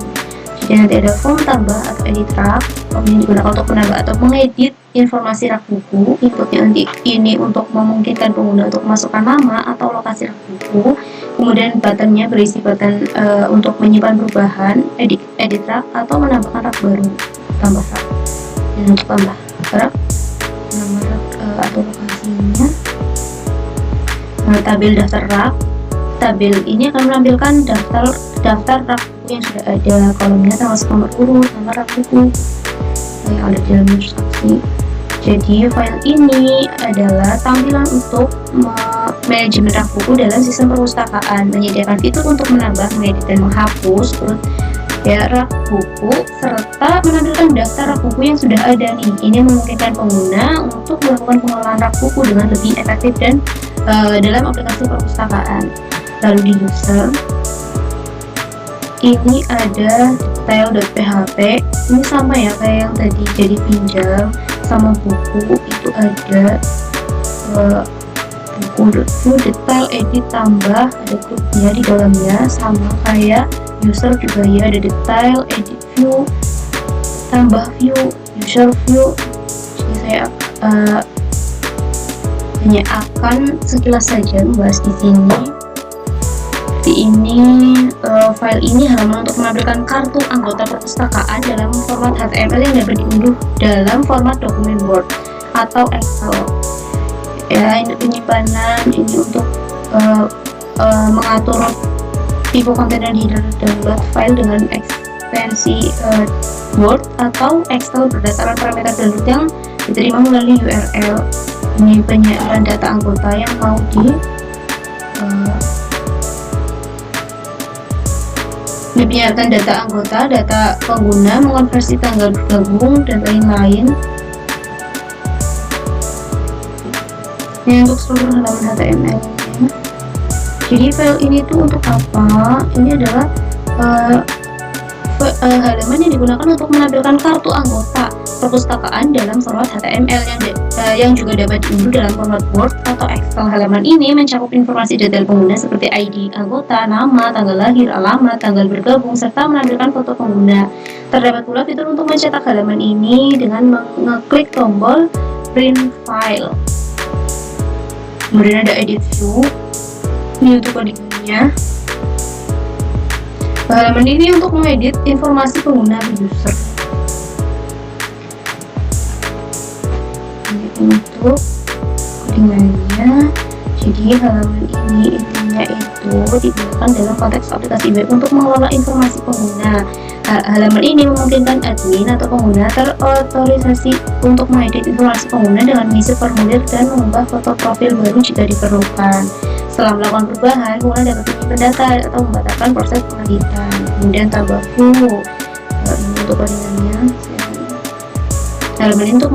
Jadi nanti ada form tambah atau edit rak. Form ini digunakan untuk menambah atau mengedit informasi rak buku. Inputnya nanti ini untuk memungkinkan pengguna untuk memasukkan nama atau lokasi rak buku. Kemudian buttonnya berisi button untuk menyimpan perubahan, edit rak atau menambahkan rak baru, tambah rak. Dan untuk tambah rak, nama rak atau lokasinya. Tabel daftar rak. Tabel ini akan menampilkan daftar rak buku yang sudah ada, kolomnya termasuk nomor urut, nomor rak buku yang ada di dalam instruksi. Jadi file ini adalah tampilan untuk manajemen rak buku dalam sistem perpustakaan, menyediakan fitur untuk menambah, mengedit, dan menghapus urut rak buku serta menampilkan daftar rak buku yang sudah ada nih. Ini memungkinkan pengguna untuk melakukan pengelolaan rak buku dengan lebih efektif dan dalam aplikasi perpustakaan. Lalu di user ini ada detail.php. Ini sama ya kayak yang tadi, jadi pinjam sama buku itu ada buku detail edit tambah, ada grupnya di dalamnya, sama kayak user juga ya, ada detail edit view tambah view user view. Jadi saya hanya akan sekilas saja membahas di sini. File ini halaman untuk menampilkan kartu anggota perpustakaan dalam format HTML yang dapat diunduh dalam format dokumen Word atau Excel. Ya, ini penyimpanan, ini untuk mengatur tipe konten dan header download file dengan ekstensi Word atau Excel berdasarkan parameter download yang diterima melalui URL. Ini penyiapan data anggota yang mau menyiapkan data anggota, data pengguna, mengonversi tanggal bergabung, dan lain-lain. Ini untuk seluruh halaman HTML. Jadi file ini tuh untuk apa? Ini adalah halaman yang digunakan untuk menampilkan kartu anggota perpustakaan dalam format HTML yang juga dapat diunduh dalam format Word atau Excel. Halaman ini mencakup informasi detail pengguna seperti ID anggota, nama, tanggal lahir, alamat, tanggal bergabung, serta menampilkan foto pengguna. Terdapat pula fitur untuk mencetak halaman ini dengan mengeklik tombol print file. Kemudian ada edit view. Ini untuk codingannya. Halaman ini untuk mengedit informasi pengguna user. Ini untuk codingannya. Jadi halaman ini intinya halamannya itu digunakan dalam konteks aplikasi web untuk mengelola informasi pengguna. Halaman ini memungkinkan admin atau pengguna terotorisasi untuk mengedit informasi pengguna dengan mengisi formulir dan mengunggah foto profil baru jika diperlukan. Setelah melakukan perubahan, pengguna dapat menyimpan data atau membatalkan proses pengeditan. Kemudian tabel view, ini untuk codingannya. Halaman ini untuk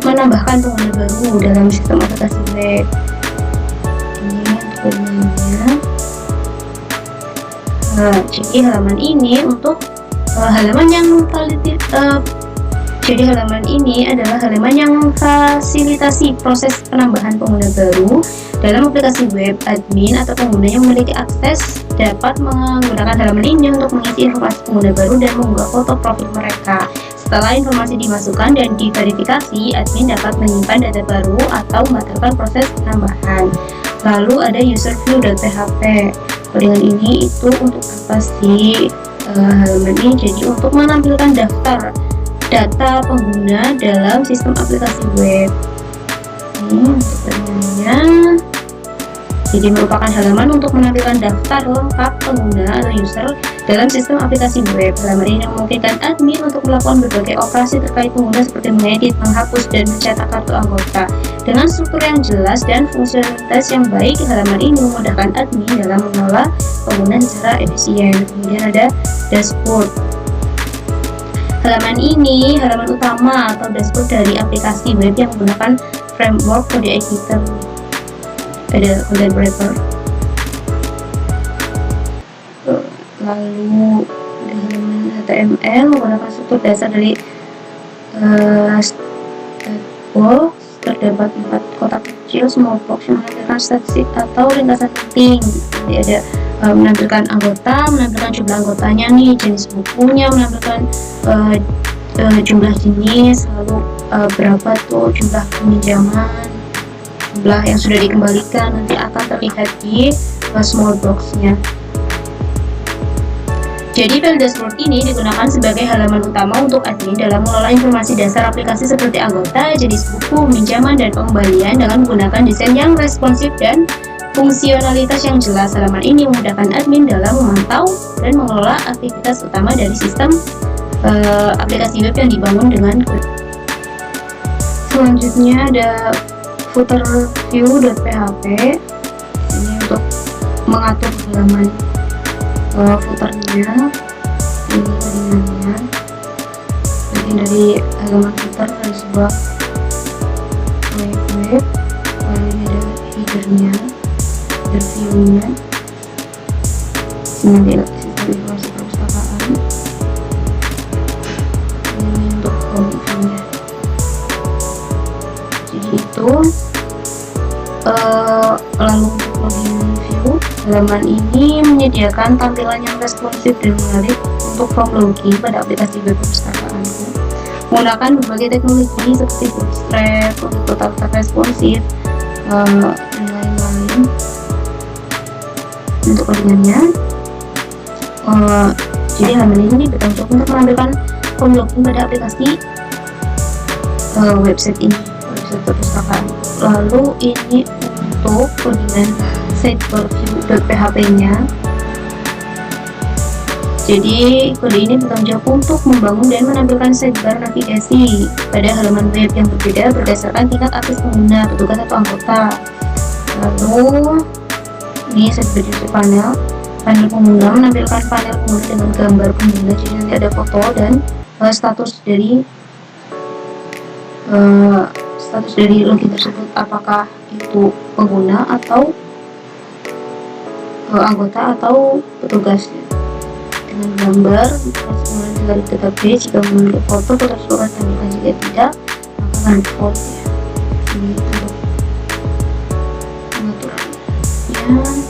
menambahkan pengguna baru dalam sistem aplikasi web. Ini untuk codingannya. Jadi halaman ini untuk halaman yang jadi halaman ini adalah halaman yang memfasilitasi proses penambahan pengguna baru dalam aplikasi web. Admin atau pengguna yang memiliki akses dapat menggunakan halaman ini untuk mengisi informasi pengguna baru dan mengunggah foto profil mereka. Setelah informasi dimasukkan dan diverifikasi, admin dapat menyimpan data baru atau membatalkan proses penambahan. Lalu ada userview.php. Codingan ini itu untuk apa sih? Halaman ini jadi untuk menampilkan daftar data pengguna dalam sistem aplikasi web. Ini untuk codingannya. Jadi merupakan halaman untuk menampilkan daftar lengkap pengguna atau user dalam sistem aplikasi web. Halaman ini memungkinkan admin untuk melakukan berbagai operasi terkait pengguna seperti mengedit, menghapus, dan mencetak kartu anggota. Dengan struktur yang jelas dan fungsionalitas yang baik, halaman ini memudahkan admin dalam mengelola pengguna secara efisien. Kemudian ada dashboard. Halaman ini halaman utama atau dashboard dari aplikasi web yang menggunakan framework kode editor. Ada content wrapper, lalu halaman HTML menggunakan struktur dasar dari statbox. Terdapat 4 kotak kecil small box yang menampilkan statistik atau ringkasan penting. Jadi ada menampilkan anggota, menampilkan jumlah anggotanya nih, jenis bukunya, menampilkan jumlah jenis, lalu berapa tuh jumlah peminjaman, jumlah yang sudah dikembalikan nanti akan terlihat di small box-nya. Jadi file dashboard ini digunakan sebagai halaman utama untuk admin dalam mengelola informasi dasar aplikasi seperti anggota, jenis buku, pinjaman, dan pengembalian dengan menggunakan desain yang responsif dan fungsionalitas yang jelas. Halaman ini memudahkan admin dalam memantau dan mengelola aktivitas utama dari sistem aplikasi web yang dibangun dengan selanjutnya ada footer view.php. Ini untuk mengatur halaman footernya. Ini codingannya. Jadi dari halaman footer dari sebuah web. Lalu ini ada headernya, header view-nya. Ini ada sistem informasi perpustakaan. Ini untuk home view-nya. Jadi itu lalu untuk login view, halaman ini menyediakan tampilan yang responsif dan menarik untuk form login pada aplikasi web perpustakaanku. Menggunakan berbagai teknologi seperti Bootstrap untuk kotak-kotak responsif dan lain-lain. Untuk codingannya, jadi halaman ini bertanggung jawab untuk menampilkan form login pada aplikasi website ini, website perpustakaan. Lalu ini untuk codingan sidebar.php-nya. Jadi kode ini bertanggung jawab untuk membangun dan menampilkan sidebar navigasi pada halaman web yang berbeda berdasarkan tingkat akses pengguna, petugas, atau anggota. Lalu ini sidebar user panel. Panel pengguna menampilkan panel pengguna dengan gambar pengguna. Jadi nanti ada foto dan status dari login tersebut, apakah itu pengguna atau anggota atau petugas, dengan gambar dari database. Jika memiliki foto tersebut akan tampilkan, jika tidak maka akan default ya. Ini untuk pengaturannya.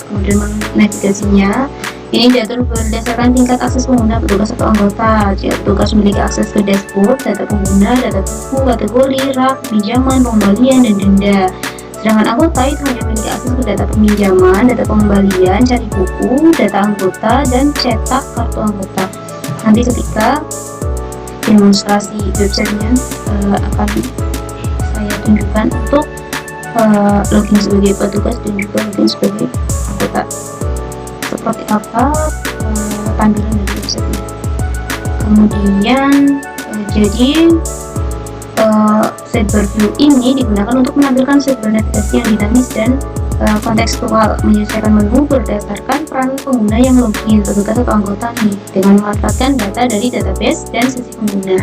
Kemudian navigasinya ini diatur berdasarkan tingkat akses pengguna, petugas, atau anggota. Jika petugas memiliki akses ke dashboard, data pengguna, data buku, kategori, rak, pinjaman, pengembalian, dan denda. Sedangkan anggota itu hanya memiliki akses ke data peminjaman, data pengembalian, cari buku, data anggota, dan cetak kartu anggota. Nanti ketika demonstrasi websitenya akan saya tunjukkan untuk login sebagai petugas dan juga login sebagai anggota. Seperti apa tampilan dari websitenya. Kemudian jadi sidebar view ini digunakan untuk menampilkan sidebar navigasi yang dinamis dan kontekstual, menyesuaikan menu berdasarkan peran pengguna yang login, petugas atau anggota nih, dengan memanfaatkan data dari database dan sesi pengguna.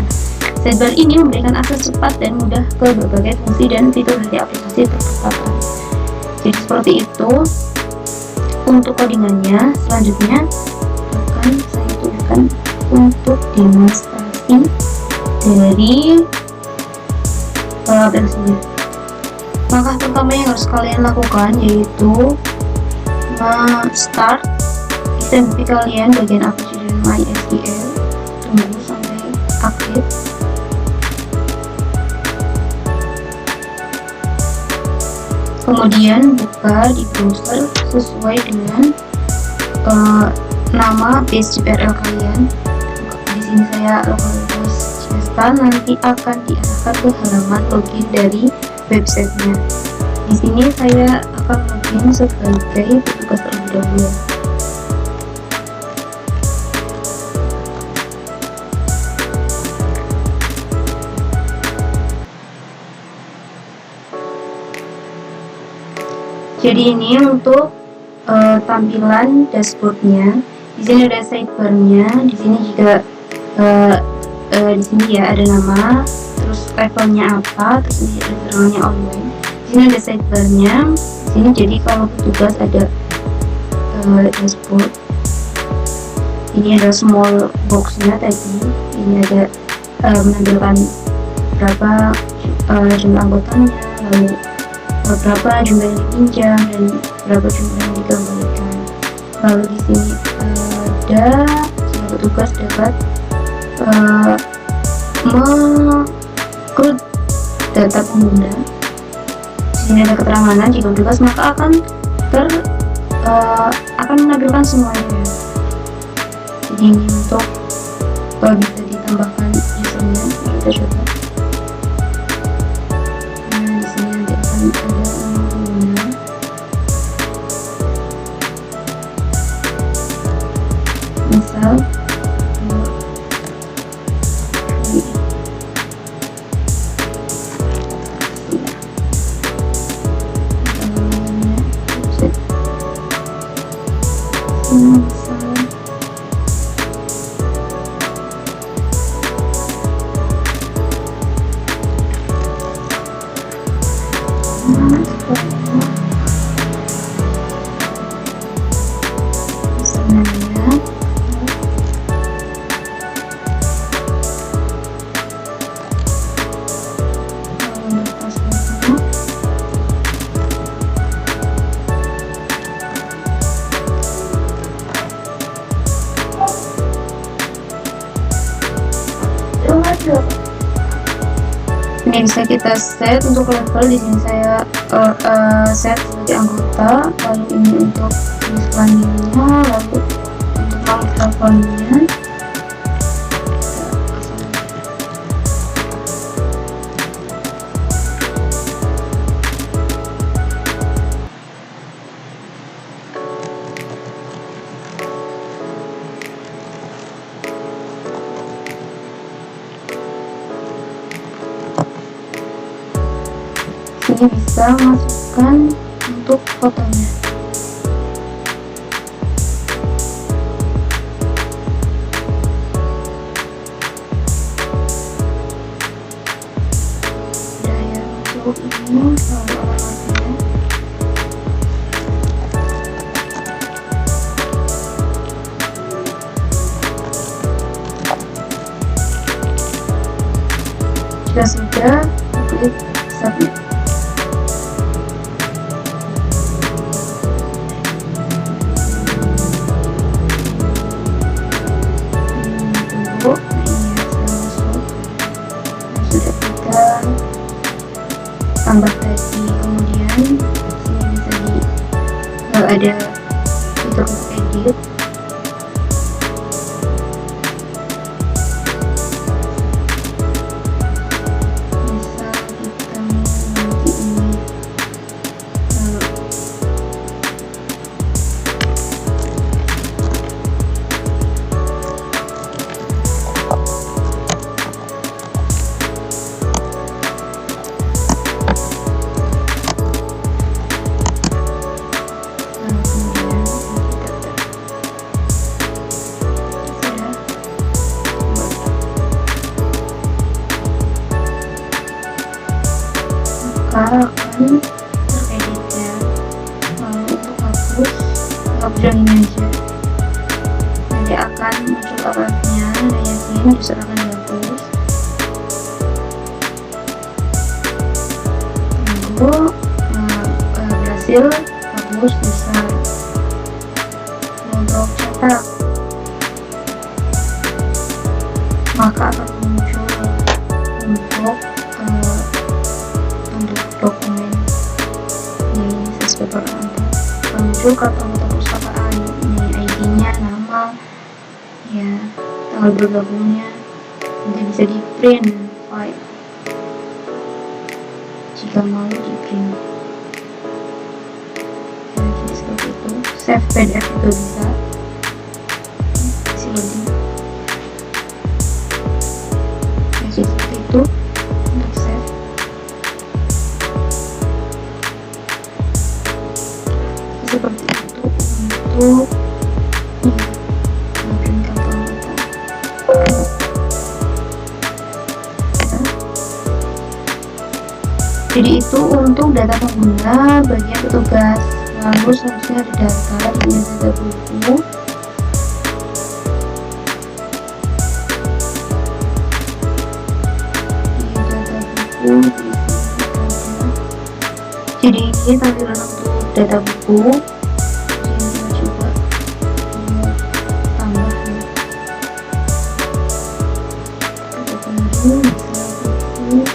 Sidebar ini memberikan akses cepat dan mudah ke berbagai fungsi dan fitur dari aplikasi perpustakaan. Jadi seperti itu untuk codingannya. Selanjutnya akan saya tunjukkan untuk demonstrasi dari aplikasinya. Langkah pertama yang harus kalian lakukan yaitu start XMPP kalian bagian application MySQL, tunggu sampai aktif. Kemudian buka di browser sesuai dengan nama base GPRL kalian. Di sini saya localhost Chesta, nanti akan diarahkan ke halaman login dari websitenya. Di sini saya akan login sebagai petugas terlebih dahulu. Jadi ini untuk tampilan dashboardnya. Di sini ada sidebarnya. Di sini juga di sini ya ada nama, terus levelnya apa, terus ini referralnya online. Di sini ada sidebarnya. Di sini jadi kalau petugas ada dashboard. Ini ada small boxnya tadi. Ini ada menampilkan berapa jumlah anggotanya, lalu berapa jumlah yang dipinjam dan berapa jumlah yang dikembalikan. Lalu di sini ada petugas dapat mengcode data pengguna. Di sini ada keterangan jika petugas maka akan menampilkan semuanya. Jadi ini untuk bisa ditambahkan usernya. Kita coba. Di sini nanti akan ada pengguna. Misal ini bisa kita set untuk level. Di sini saya set sebagai anggota, lalu ini untuk selanjutnya, lalu untuk levelnya ini bisa masukkan untuk fotonya. Udah ya, untuk ini selalu alamatnya. Jika sudah, klik submit. Tambah tadi, kemudian sini bisa ada fitur edit. Bisa kita ganti ini maka akan teredit ya. Lalu untuk hapus yang ini aja, nanti akan muncul aparatnya, Anda yakin user akan dihapus. Tunggu berhasil hapus user. Untuk cetak maka akan muncul untuk dokumen di paper Anda, muncul kata-kata perpustakaan, ini ID-nya, nama, ya, tanggal bergabungnya, nanti bisa di print file jika mau di print. Ya, jadi seperti itu. Save PDF juga bisa. Isi loading. Ya, jadi seperti itu untuk save. Seperti itu untuk mungkin kata-kata. Jadi itu untuk data pengguna bagian petugas. Lalu selanjutnya ada data, ini data buku. Ini data buku. Jadi ini tampilan untuk data buku. Ini kita coba tambah ya. Kita tunggu misalnya buku.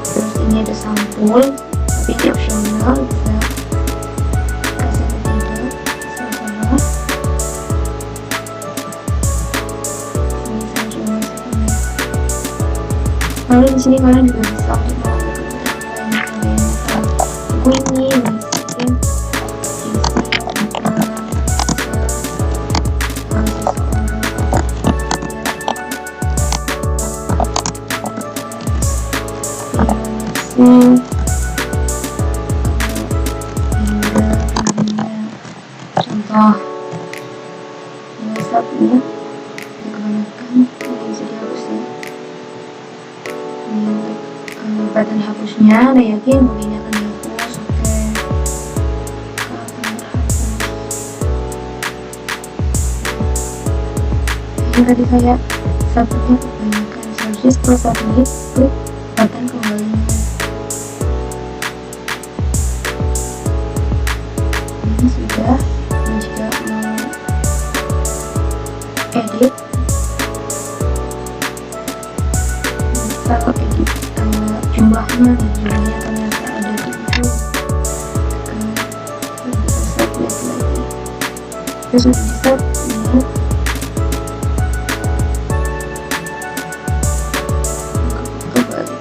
Terus ini ada sampul, tapi ini opsional, bisa kasih atau tidak, sama-sama. Ini saya coba masukkan. Lalu di sini kalian juga bisa untuk melakukan buku ini, masukin contoh WhatsApp-nya kebanyakan ini bisa dihapus ya. Ini untuk button hapusnya, Anda yakin begini akan dihapus. Oke, akan terhapus. Ini tadi kayak submitnya kebanyakan, seharusnya setelah submit klik button kembalinya. Ini sudah. Jika mau edit, misal edit jumlahnya ternyata ada 7, bisa submit lagi. Kita sudah di submit. Kembali.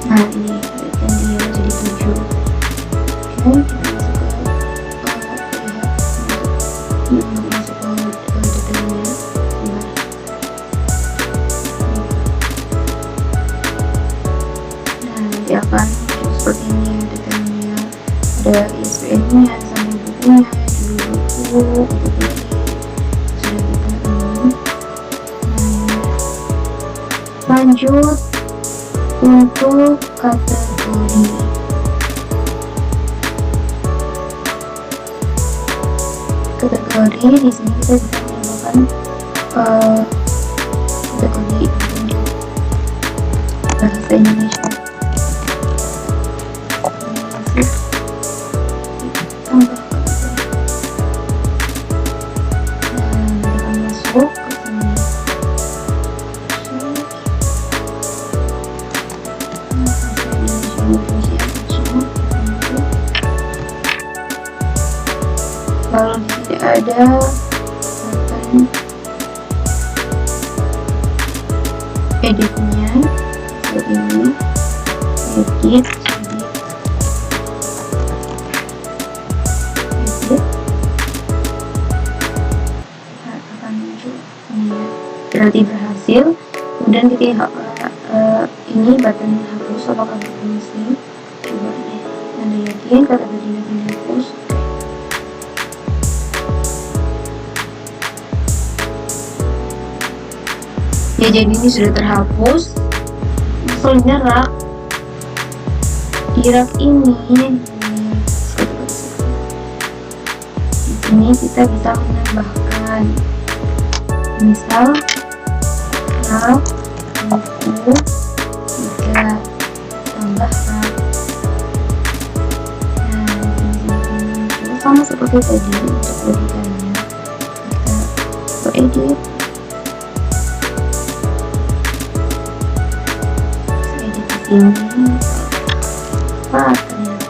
Nah ini dan dia jadi 7. Oke, kita masuk ke detailnya. Nah nanti akan seperti ini detailnya, ada ISBN-nya, sama bukunya, judul buku, ini sudah kita ini. Lanjut untuk kategori. Kategori di sini kita bisa menambahkan kategori untuk bahasa Indonesia. Kita masuk ke sini. Lalu di sini ada editnya ini edit akan muncul ini ya, berarti berhasil. Kemudian kita ini button hapus, apakah berfungsi? Coba deh, Anda yakin kata bagian hapus? Ya, jadi ini sudah terhapus. Maksudnya rak di rak ini di sini kita bisa menambahkan misal rak buku 3 tambah rak. Nah, ini sama seperti tadi untuk logikanya. Kita edit. Ini apa ternyata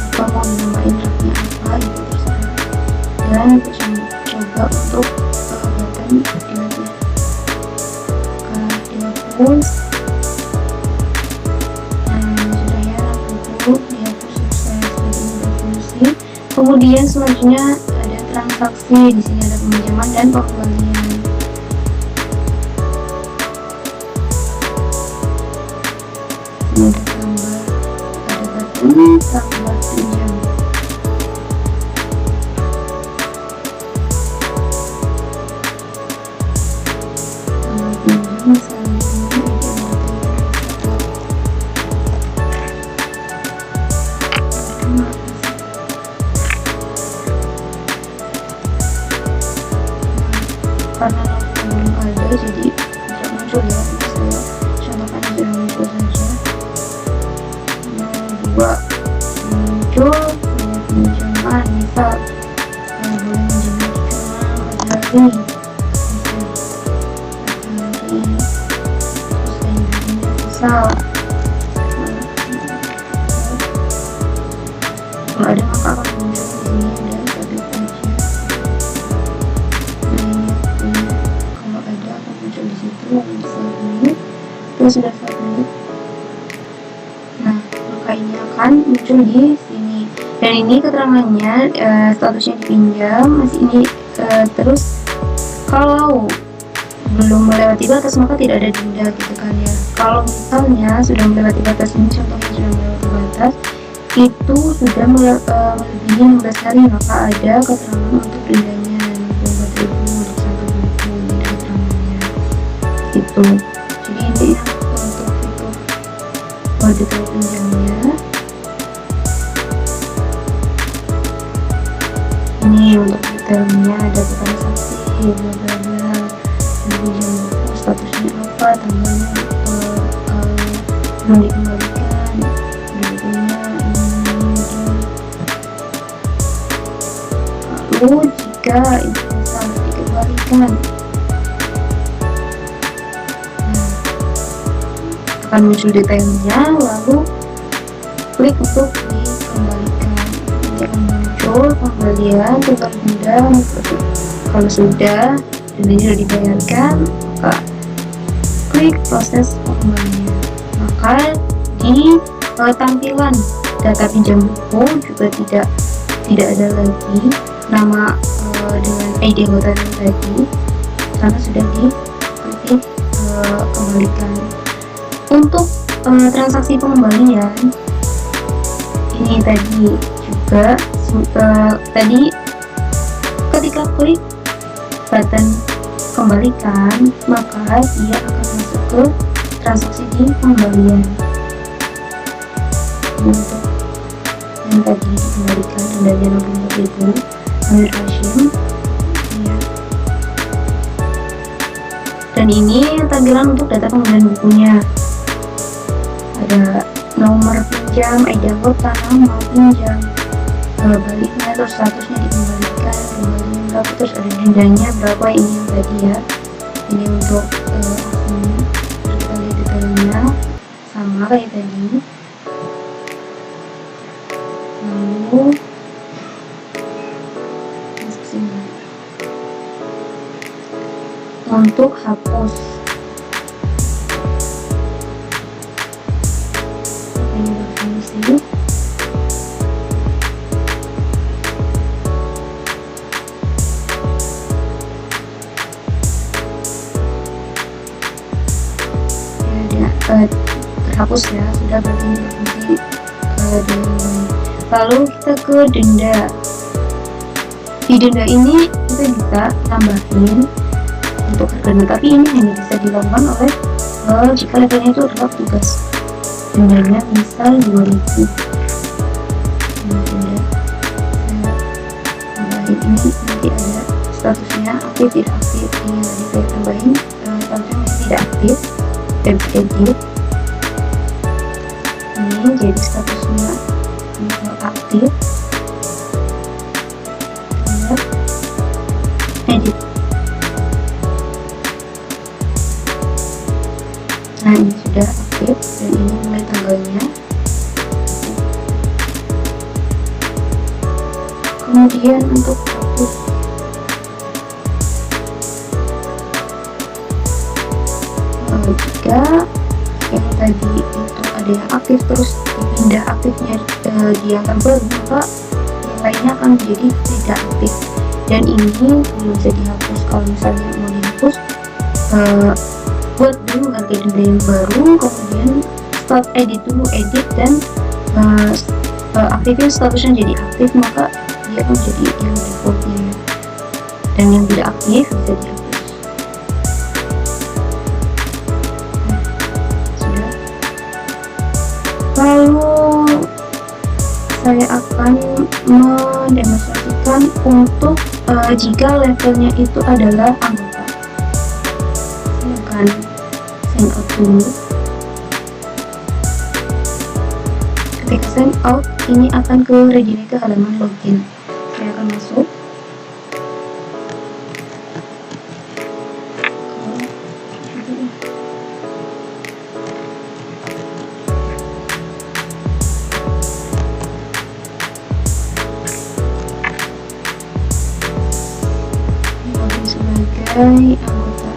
kita mau namain raknya apa itu terserah, dan kita coba untuk button ini aja dihapus. Nah, sudah ya, rak dihapus sukses, jadi berfungsi. Kemudian selanjutnya ada transaksi, di sini ada peminjaman dan pengembalian. Ini ada button tambah pinjam. Karena belum ada jadi tidak muncul ya, saya contohkan aja muncul saja. Dua muncul pinjaman, misal boleh minjem cuma 4 hari, misal kalau ada maka akan muncul di sini ada satu aja. Nah, ini kalau ada akan muncul di situ, bisa ini itu sudah submit. Nah, maka ini akan muncul di sini, dan ini keterangannya statusnya dipinjam masih ini. Terus kalau belum melewati batas maka tidak ada denda gitu kan ya. Kalau misalnya sudah melewati batas, ini contohnya sudah melewati batas itu sudah melebihi 16 hari, maka ada keterangan untuk dendanya 24.000 untuk satu buku, ini keterangannya gitu. Jadi ini untuk fitur detail pinjamnya. Ini untuk detailnya ada transaksi bla bla bla, pinjam buku statusnya apa, tanggalnya belum dikembalikan, bukunya lalu jika itu harus dikembalikan, akan muncul detailnya, lalu klik untuk dikembalikan. Nanti akan muncul pembelian total denda. Kalau sudah dendanya sudah dibayarkan, maka klik proses pengembalian. Maka di tampilan data pinjam buku juga tidak ada lagi nama dengan ID anggota tadi, karena sudah diklik kembalikan. Untuk transaksi pengembalian ini tadi juga tadi ketika klik button kembalikan maka dia akan masuk ke transaksi di pengembalian. Untuk yang tadi dikembalikan dendanya 64.000 Amir Hashim ya. Dan ini tampilan untuk data pengembalian bukunya, ada nomor pinjam, ID anggota, nama pinjam, baliknya, terus statusnya dikembalikan, kembalinya berapa, terus ada dendanya berapa, ini yang tadi ya. Ini untuk kita lihat detailnya sama kayak tadi. Lalu sini. Untuk hapus, ini berfungsi. Terhapus ya, sudah berfungsi dengan baik. Lalu kita ke denda. Di denda ini kita bisa tambahin untuk harga, tapi ini hanya bisa dilakukan oleh jika levelnya itu adalah petugas. Dendanya misal 2000. Denda tambahin ini nanti ada statusnya aktif tidak aktif. Ini tadi saya tambahin statusnya masih tidak aktif. Dan edit ini jadi statusnya aktif. Edit. Nah, ini sudah aktif dan ini mulai tanggalnya. Kemudian untuk hapus, jika yang tadi itu ada yang aktif terus dipindah aktifnya di yang terbaru, maka yang lainnya akan menjadi tidak aktif, dan ini belum bisa dihapus. Kalau misalnya mau dihapus, buat dulu ganti denda yang baru, kemudian start edit dulu, edit dan aktifin statusnya jadi aktif, maka dia akan jadi yang defaultnya, dan yang tidak aktif bisa dihapus. Lalu saya akan mendemonstrasikan untuk jika levelnya itu adalah anggota. Saya akan sign out dulu. Ketika sign out, ini akan ke redirect ke halaman login. Saya akan masuk. Sebagai anggota,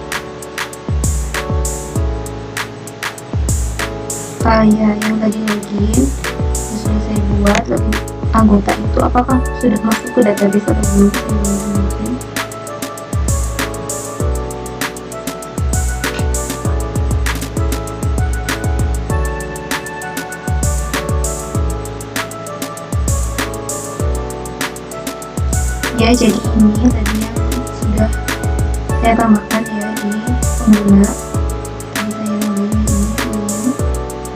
ya, yang tadi login yang sudah saya buat login anggota itu apakah sudah masuk ke database atau belum? Ya, jadi ini tadi yang sudah saya tambahkan ya di pengguna. Tadi saya nambahin ini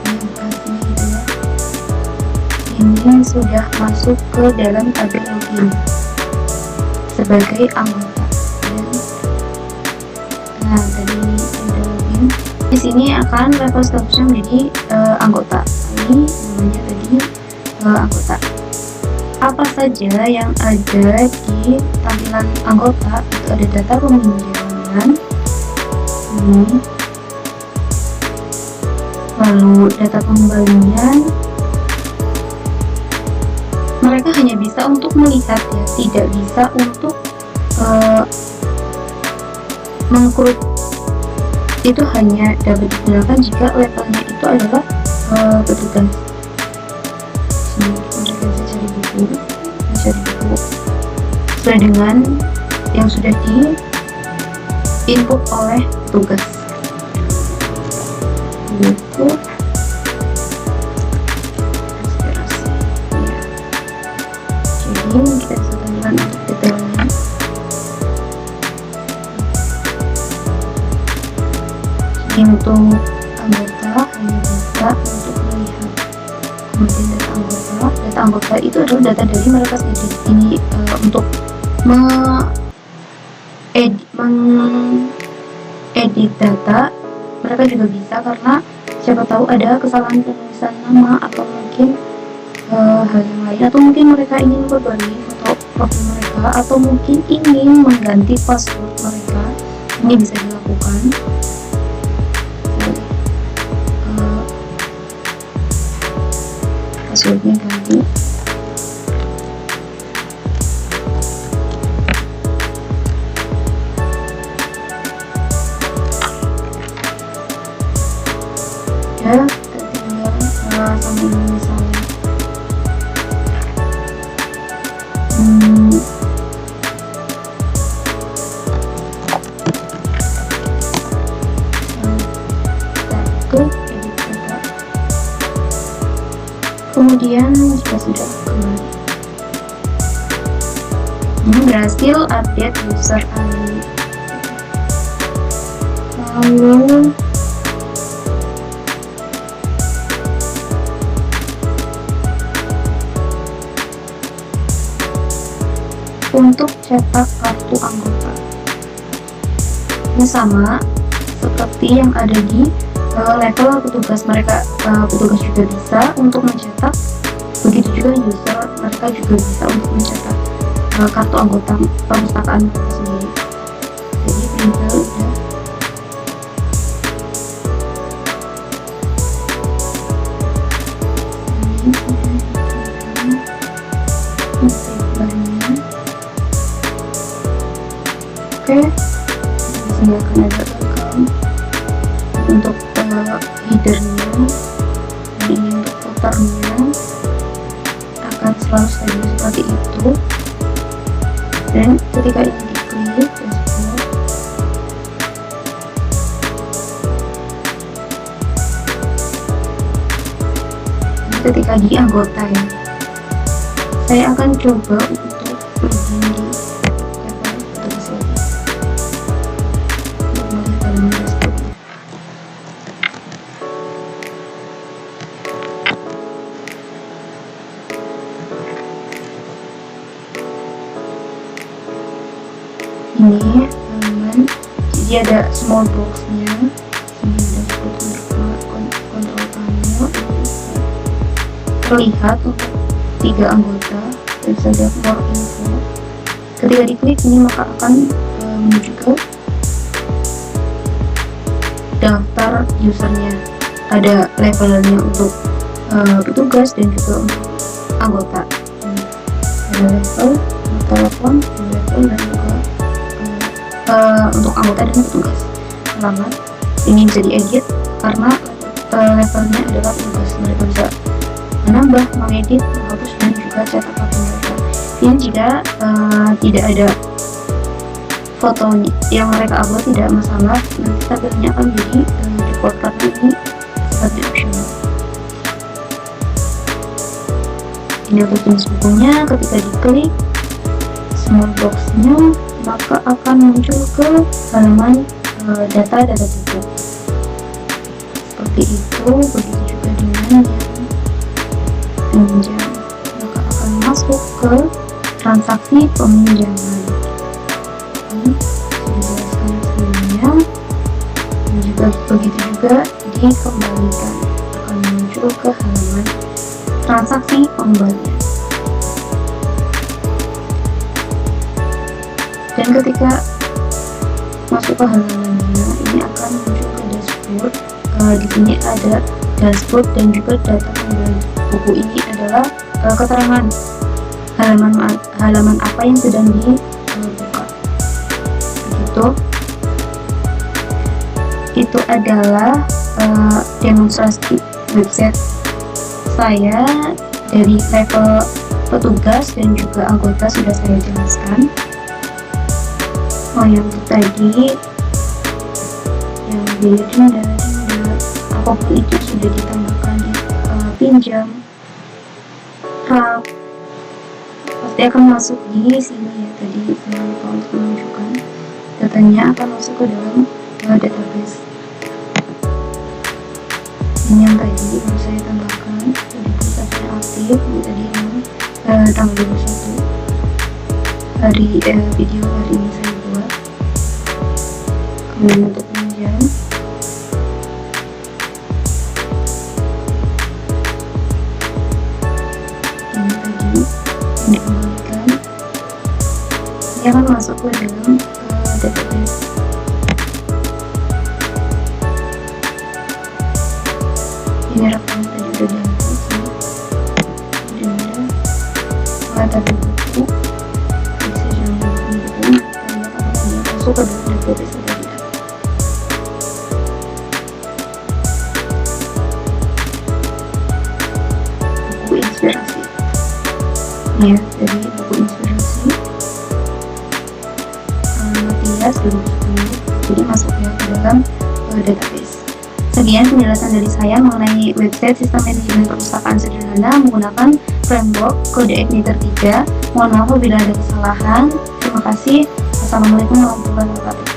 aplikasinya gitu ya. Ini sudah masuk ke dalam tabel login sebagai anggota. Nah, tadi ini ada login. Di sini akan level statusnya menjadi anggota. Ini namanya tadi anggota. Apa saja yang ada di tampilan anggota itu ada data peminjaman ini, lalu data pembelian. Mereka hanya bisa untuk melihat ya, tidak bisa untuk mengkrut. Itu hanya dapat digunakan jika levelnya itu adalah petugas. Mencari buku sesuai dengan yang sudah di input oleh tugas. Buku inspirasi ya. Jadi kita bisa temukan untuk detailnya. Jadi untuk anggota hanya bisa untuk melihat. Kemudian data anggota itu adalah data dari mereka sendiri. Ini untuk mengedit data mereka juga bisa, karena siapa tahu ada kesalahan penulisan nama atau mungkin hal yang lain, atau mungkin mereka ingin memperbarui foto profil mereka, atau mungkin ingin mengganti password mereka. Ini bisa dilakukan. Passwordnya ganti. udah, kita tinggal sama ini misalnya edit data. Kemudian jika sudah kembali, ini berhasil update user ID. Lalu untuk cetak kartu anggota, ini sama seperti yang ada di level petugas. Mereka petugas juga bisa untuk mencetak, begitu juga user, mereka juga bisa untuk mencetak kartu anggota perpustakaan mereka sendiri. Jadi printer udah, oke, disini akan ada welcome untuk headernya, ini untuk footernya akan selalu stabil seperti itu. Dan ketika ini diklik dashboard, ketika di anggota ya, saya akan coba untuk login di level petugas lagi untuk melihat halaman dashboardnya. Ini halaman, jadi ada small box-nya, ini ada kontrol panel, terlihat untuk 3 anggota, dan ada more info. Ketika diklik ini maka akan menuju ke daftar usernya, ada levelnya untuk petugas dan juga untuk anggota. Ada level telepon, level, dan juga untuk anggota dan petugas. Alamat ini bisa diedit karena levelnya adalah petugas. Mereka bisa menambah, mengedit, menghapus, dan juga cetak kartu mereka. Dan jika tidak ada foto yang mereka upload tidak masalah, nanti tabelnya akan menjadi default karena ini sifatnya optional. Ini untuk jenis bukunya, ketika diklik small box-nya maka akan muncul ke halaman data buku. Seperti itu, begitu juga dengan yang pinjam, maka akan masuk ke transaksi peminjaman. Ini sudah dijelaskan sebelumnya, dan juga begitu juga dikembalikan, akan muncul ke halaman transaksi pembalian. Dan ketika masuk ke halamannya, ini akan muncul ke dashboard. Di sini ada dashboard dan juga data pembeli buku. Ini adalah keterangan halaman apa yang sedang dibuka. Begitu. Itu adalah demonstrasi website saya dari level petugas dan juga anggota sudah saya jelaskan. Oh, yang tadi yang biaya denda apapun itu sudah ditambahkan di pinjam, pasti akan masuk di sini ya. Tadi saya lupa untuk menunjukkan, datanya akan masuk ke dalam database. Ini yang tadi baru saya tambahkan, jadi pusatnya aktif. Ini tadi yang tanggal 21 hari video hari ini saya buat. Kemudian untuk pinjam, ini tadi yang dikembalikan, ini akan masuk ke dalam database. Ini rekam tadi udah dihapus ya. Kemudian ada data buku, bisa jangan buku, kita akan masuk ke dalam database tadi. inspirasi. Ini ya, dari buku inspirasi Matias 2010. Jadi masuk ya ke dalam database. Sekian penjelasan dari saya mengenai website sistem manajemen perpustakaan sederhana menggunakan framework kode Igniter 3. Mohon maaf apabila ada kesalahan. Terima kasih. Wassalamualaikum warahmatullahi wabarakatuh.